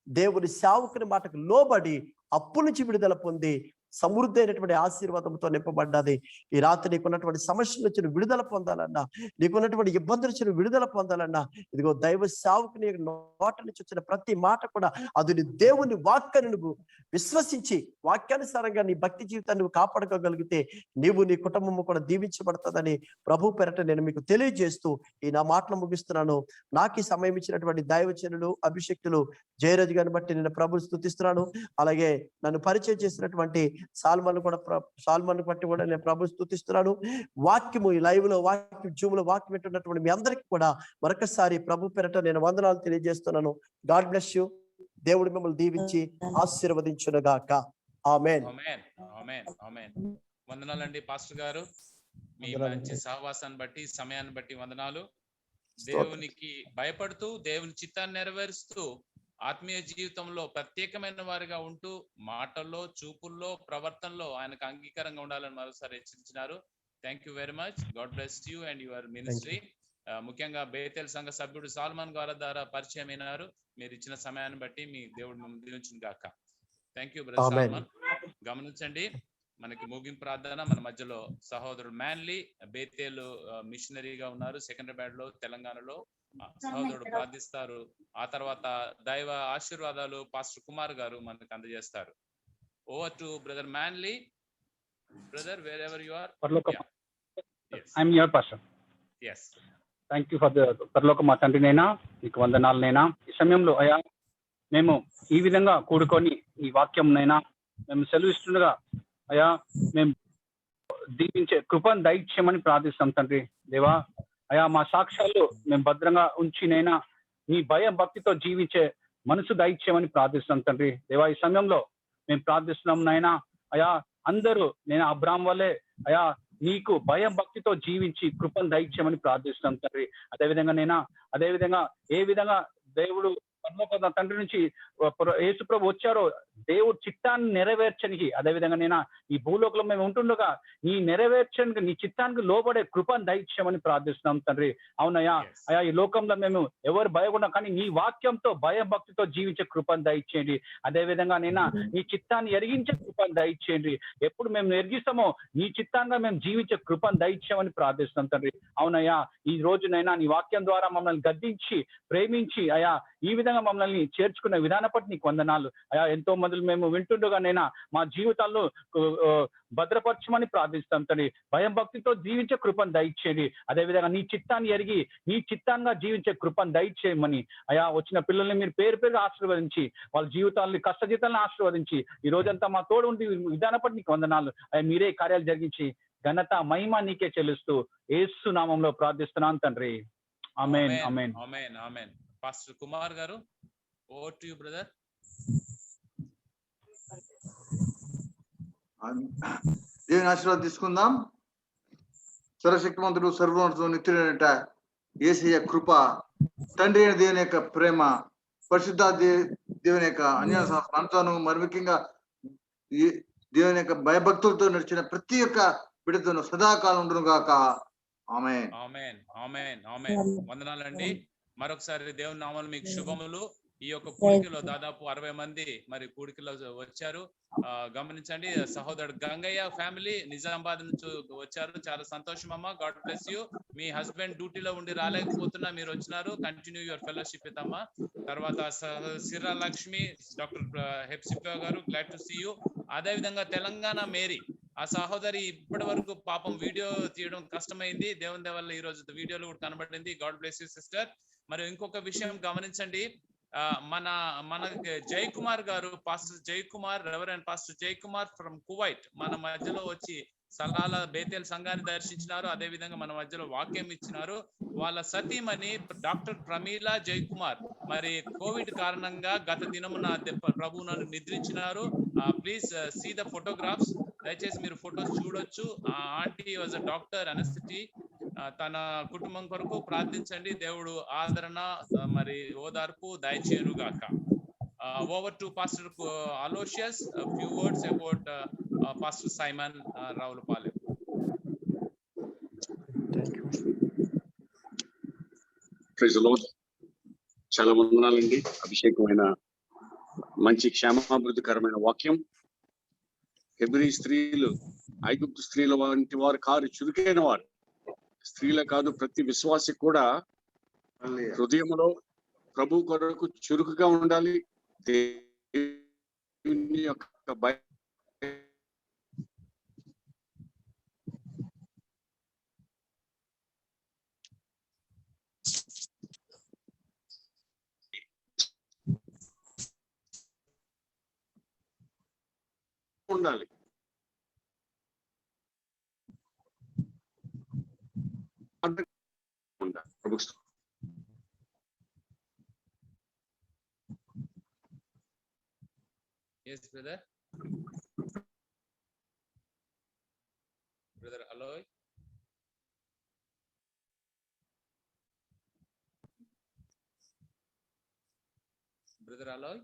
Speaker 4: దేవుని సేవకుని మాటకు లోబడి అప్పు నుంచి విడుదల పొంది సమృద్ధి అయినటువంటి ఆశీర్వాదంతో నింపబడ్డది. ఈ రాత్రి నీకున్నటువంటి సమస్యల నుంచి విడుదల పొందాలన్నా, నీకున్నటువంటి ఇబ్బందుల నుంచి విడుదల పొందాలన్నా, ఇదిగో దైవ సేవకుని నోట నుంచి వచ్చిన ప్రతి మాట కూడా అది నీ దేవుని వాక్యాన్ని నువ్వు విశ్వసించి వాక్యానుసారంగా నీ భక్తి జీవితాన్ని నువ్వు కాపాడుకోగలిగితే నీవు నీ కుటుంబము కూడా దీవించబడుతుందని ప్రభు పేరట నేను మీకు తెలియజేస్తూ ఈ నా మాటలు ముగిస్తున్నాను. నాకు ఈ సమయం ఇచ్చినటువంటి దైవజనులు, అభిషక్తులు జయరాజు గారిని బట్టి నేను ప్రభుని స్తుతిస్తున్నాను. అలాగే నన్ను పరిచయం చేసినటువంటి సాల్మన్ బట్టి కూడా నేను ప్రభు స్తుతిస్తున్నాను. వాక్యము ఈ లైవ్ లో, జూమ్ లో వాక్యం వింటున్నటువంటి మీ అందరికీ కూడా మరొకసారి ప్రభు పేరట నేను వందనాలు తెలియజేస్తున్నాను. God bless you. దేవుడు మిమ్మల్ని దీవించి ఆశీర్వదించునుగాక. ఆమేన్.
Speaker 1: వందనాలండి పాస్టర్ గారు. మీ మంచి సహవాసాన్ని బట్టి, సమయాన్ని బట్టి వందనాలు. దేవునికి భయపడుతూ దేవుని చిత్తాన్ని నెరవేరుస్తూ ఆత్మీయ జీవితంలో ప్రత్యేకమైన వారిగా ఉంటూ మాటల్లో, చూపుల్లో, ప్రవర్తనలో ఆయనకు అంగీకారంగా ఉండాలని మరోసారి హెచ్చరించినారు. Thank you very much. God bless you and your ministry. ముఖ్యంగా బేతేల్ సంఘ సభ్యుడు సాల్మన్ గారి ద్వారా పరిచయం అయినారు. మీరు ఇచ్చిన సమయాన్ని బట్టి మీ దేవుడు మిమ్మల్ని దీవించును గాక. Thank you brother Solomon. గమనించండి, మనకి ముగింపు ప్రార్థన మన మధ్యలో సహోదరుడు మ్యాన్లీ బేతేల్ మిషనరీగా ఉన్నారు సికింద్రాబాద్ లో, తెలంగాణలో. సహోదరుడు ప్రార్థిస్తారు. ఆ తర్వాత దైవ ఆశీర్వాదాలు పాస్టర్ కుమార్ గారు మనకు అందజేస్తారు. Over to brother manly. Brother, wherever you are.
Speaker 5: Yes. I'm your pastor.
Speaker 1: Yes.
Speaker 5: Thank you for the పరలోక మా తండ్రినైనా నీకు వందనాలనైనా. ఈ సమయంలో అయ్యా మేము ఈ విధంగా కూడుకొని ఈ వాక్యంనైనా మేము సెలవిస్తుండగా అయ్యా మేము దీవించే కృపను దయచేయమని ప్రార్థిస్తాం తండ్రి. దేవా అయ్యా మా సాక్ష్యాలు మేము భద్రంగా ఉంచినైనా నీ భయం భక్తితో జీవించే మనసు దయచేయమని ప్రార్థిస్తాం తండ్రి. దేవా ఈ సమయంలో మేము ప్రార్థిస్తున్నాం నాయనా. అయ్యా అందరూ నేను అబ్రాహాం వల్లే అయ్యా నీకు భయం భక్తితో జీవించి కృపను దయచేయమని ప్రార్థిస్తున్నాం తండ్రి. అదేవిధంగా ఏ విధంగా దేవుడు పరలోక తండ్రి నుంచి యేసుప్రభు వచ్చారో దేవుడు చిత్తాన్ని నెరవేర్చనికి, అదేవిధంగా నేను ఈ భూలోకంలో మేము ఉంటుండగా నీ చిత్తానికి లోబడే కృపను దయచేయమని ప్రార్థిస్తున్నాం తండ్రి. అవునయ్యా అయ్యా ఈ లోకంలో మేము ఎవరు భయపడినా కానీ నీ వాక్యంతో భయభక్తితో జీవించే కృపను దయచేయండి. అదేవిధంగా నీ చిత్తాన్ని ఎరిగించే కృపను దయచేయండి. ఎప్పుడు మేము ఎరిగిస్తామో నీ చిత్తాంగా మేము జీవించే కృపను దయచేయమని ప్రార్థిస్తున్నాం తండ్రి. అవునయ్యా ఈ రోజునైనా నీ వాక్యం ద్వారా మమ్మల్ని గద్దించి ప్రేమించి అయ్యా ఈ విధంగా మమ్మల్ని చేర్చుకున్న విధానం పట్టి నీకు వందనాలు అయ్యా. ఎంతో మంది మేము వింటుండగానైనా మా జీవితాల్లో భద్రపరచమని ప్రార్థిస్తాం తండ్రి. భయం భక్తితో జీవించే కృపను దయచేయండి. అదేవిధంగా నీ చిత్తాన్ని ఎరిగి నీ చిత్తాంగా జీవించే కృపను దయచేయమని అయ్యా వచ్చిన పిల్లల్ని మీరు పేరు ఆశీర్వదించి వాళ్ళ జీవితాలని కష్టజీతాలను ఆశీర్వదించి ఈ రోజంతా మా తోడు ఉండి విధానం పట్టి నీకు వందనాలు అయ్యా. మీరే కార్యాలు జరిగించి ఘనత మహిమ నీకే చెల్లిస్తూ యేసు నామంలో ప్రార్థిస్తున్నాను తండ్రి. ఆమేన్. ఆమేన్.
Speaker 1: ఆమేన్. ఆమేన్. పాస్టర్ కుమార్ గారు, ఓవర్ టు యు బ్రదర్.
Speaker 6: దేవుని ఆశీర్వాదం తీసుకుందాం. సర్వశక్తిమంతుడు సర్వోన్నతుడు నిత్యుడైన యేసయ్య కృప, తండ్రి అయిన దేవుని యొక్క ప్రేమ, పరిశుద్ధ దేవుని యొక్క అన్య మనతోను, మరి ముఖ్యంగా దేవుని యొక్క భయభక్తులతో నడిచిన ప్రతి ఒక్క బిడ్డతోను సదాకాలం ఉండును గాక. ఆమేన్.
Speaker 1: ఆమేన్. ఆమేన్. ఆమేన్. వందనాలండి. మరొకసారి దేవుని నామములో మీకు శుభములు. ఈ యొక్క కూడికలో దాదాపు 60 మంది మరి కూడికలో వచ్చారు. గమనించండి, సహోదరుడు గంగయ్య ఫ్యామిలీ నిజామాబాద్ నుంచి వచ్చారు. చాలా సంతోషం అమ్మా. God bless you. Me husband డ్యూటీలో ఉండి రాలేకపోతున్నా, మీరు వచ్చినారు. కంటిన్యూ యువర్ ఫెలోషిప్ విత్ అమ్మా. తర్వాత సిరా లక్ష్మి, డాక్టర్ హెప్సిప్లా గారు, గ్లాడ్ టు సీ యూ. అదే విధంగా తెలంగాణ మేరీ ఆ సహోదరి ఇప్పటి వరకు పాపం వీడియో తీయడం కష్టమైంది. దేవుని దయ వల్ల ఈ రోజు వీడియోలో కూడా కనబడింది. God bless you sister. మరి ఇంకొక విషయం గమనించండి, మన జై కుమార్ గారు, పాస్టర్ జై కుమార్, రెవరెండ్ పాస్టర్ జై కుమార్ ఫ్రమ్ కువైట్ మన మధ్యలో వచ్చి సలాల బేతేల్ సంఘాన్ని దర్శించినారు. అదే విధంగా మన మధ్యలో వాక్యం ఇచ్చినారు. వాళ్ళ సతీమణి డాక్టర్ ప్రమీల జై కుమార్ మరి కోవిడ్ కారణంగా గత దినమున ప్రభు నన్ను నిద్రించినారు. Please see the photographs. దయచేసి మీరు ఫొటోస్ చూడొచ్చు. Aunty was a doctor anaesthetist. తన కుటుంబం కొరకు ప్రార్థించండి. దేవుడు ఆదరణ మరి ఓదార్పు దయచేయను గాక. Over to pastor Aloysius, few words about pastor Simon Ravulapalem.
Speaker 7: Praise the Lord. చాలా వందనాలండి. అభిషేకమైన మంచి క్షేమాభివృద్ధికరమైన వాక్యం. హెబ్రీ స్త్రీలు ఐగుప్తు స్త్రీల వంటి వారు కారు, చురుకైన వారు. స్త్రీలే కాదు, ప్రతి విశ్వాసి కూడా హృదయంలో ప్రభు కొరకు చురుకుగా ఉండాలి. దేవుని యొక్క భయం ఉండాలి.
Speaker 1: Yes, brother. Brother Aloy. Brother Aloy.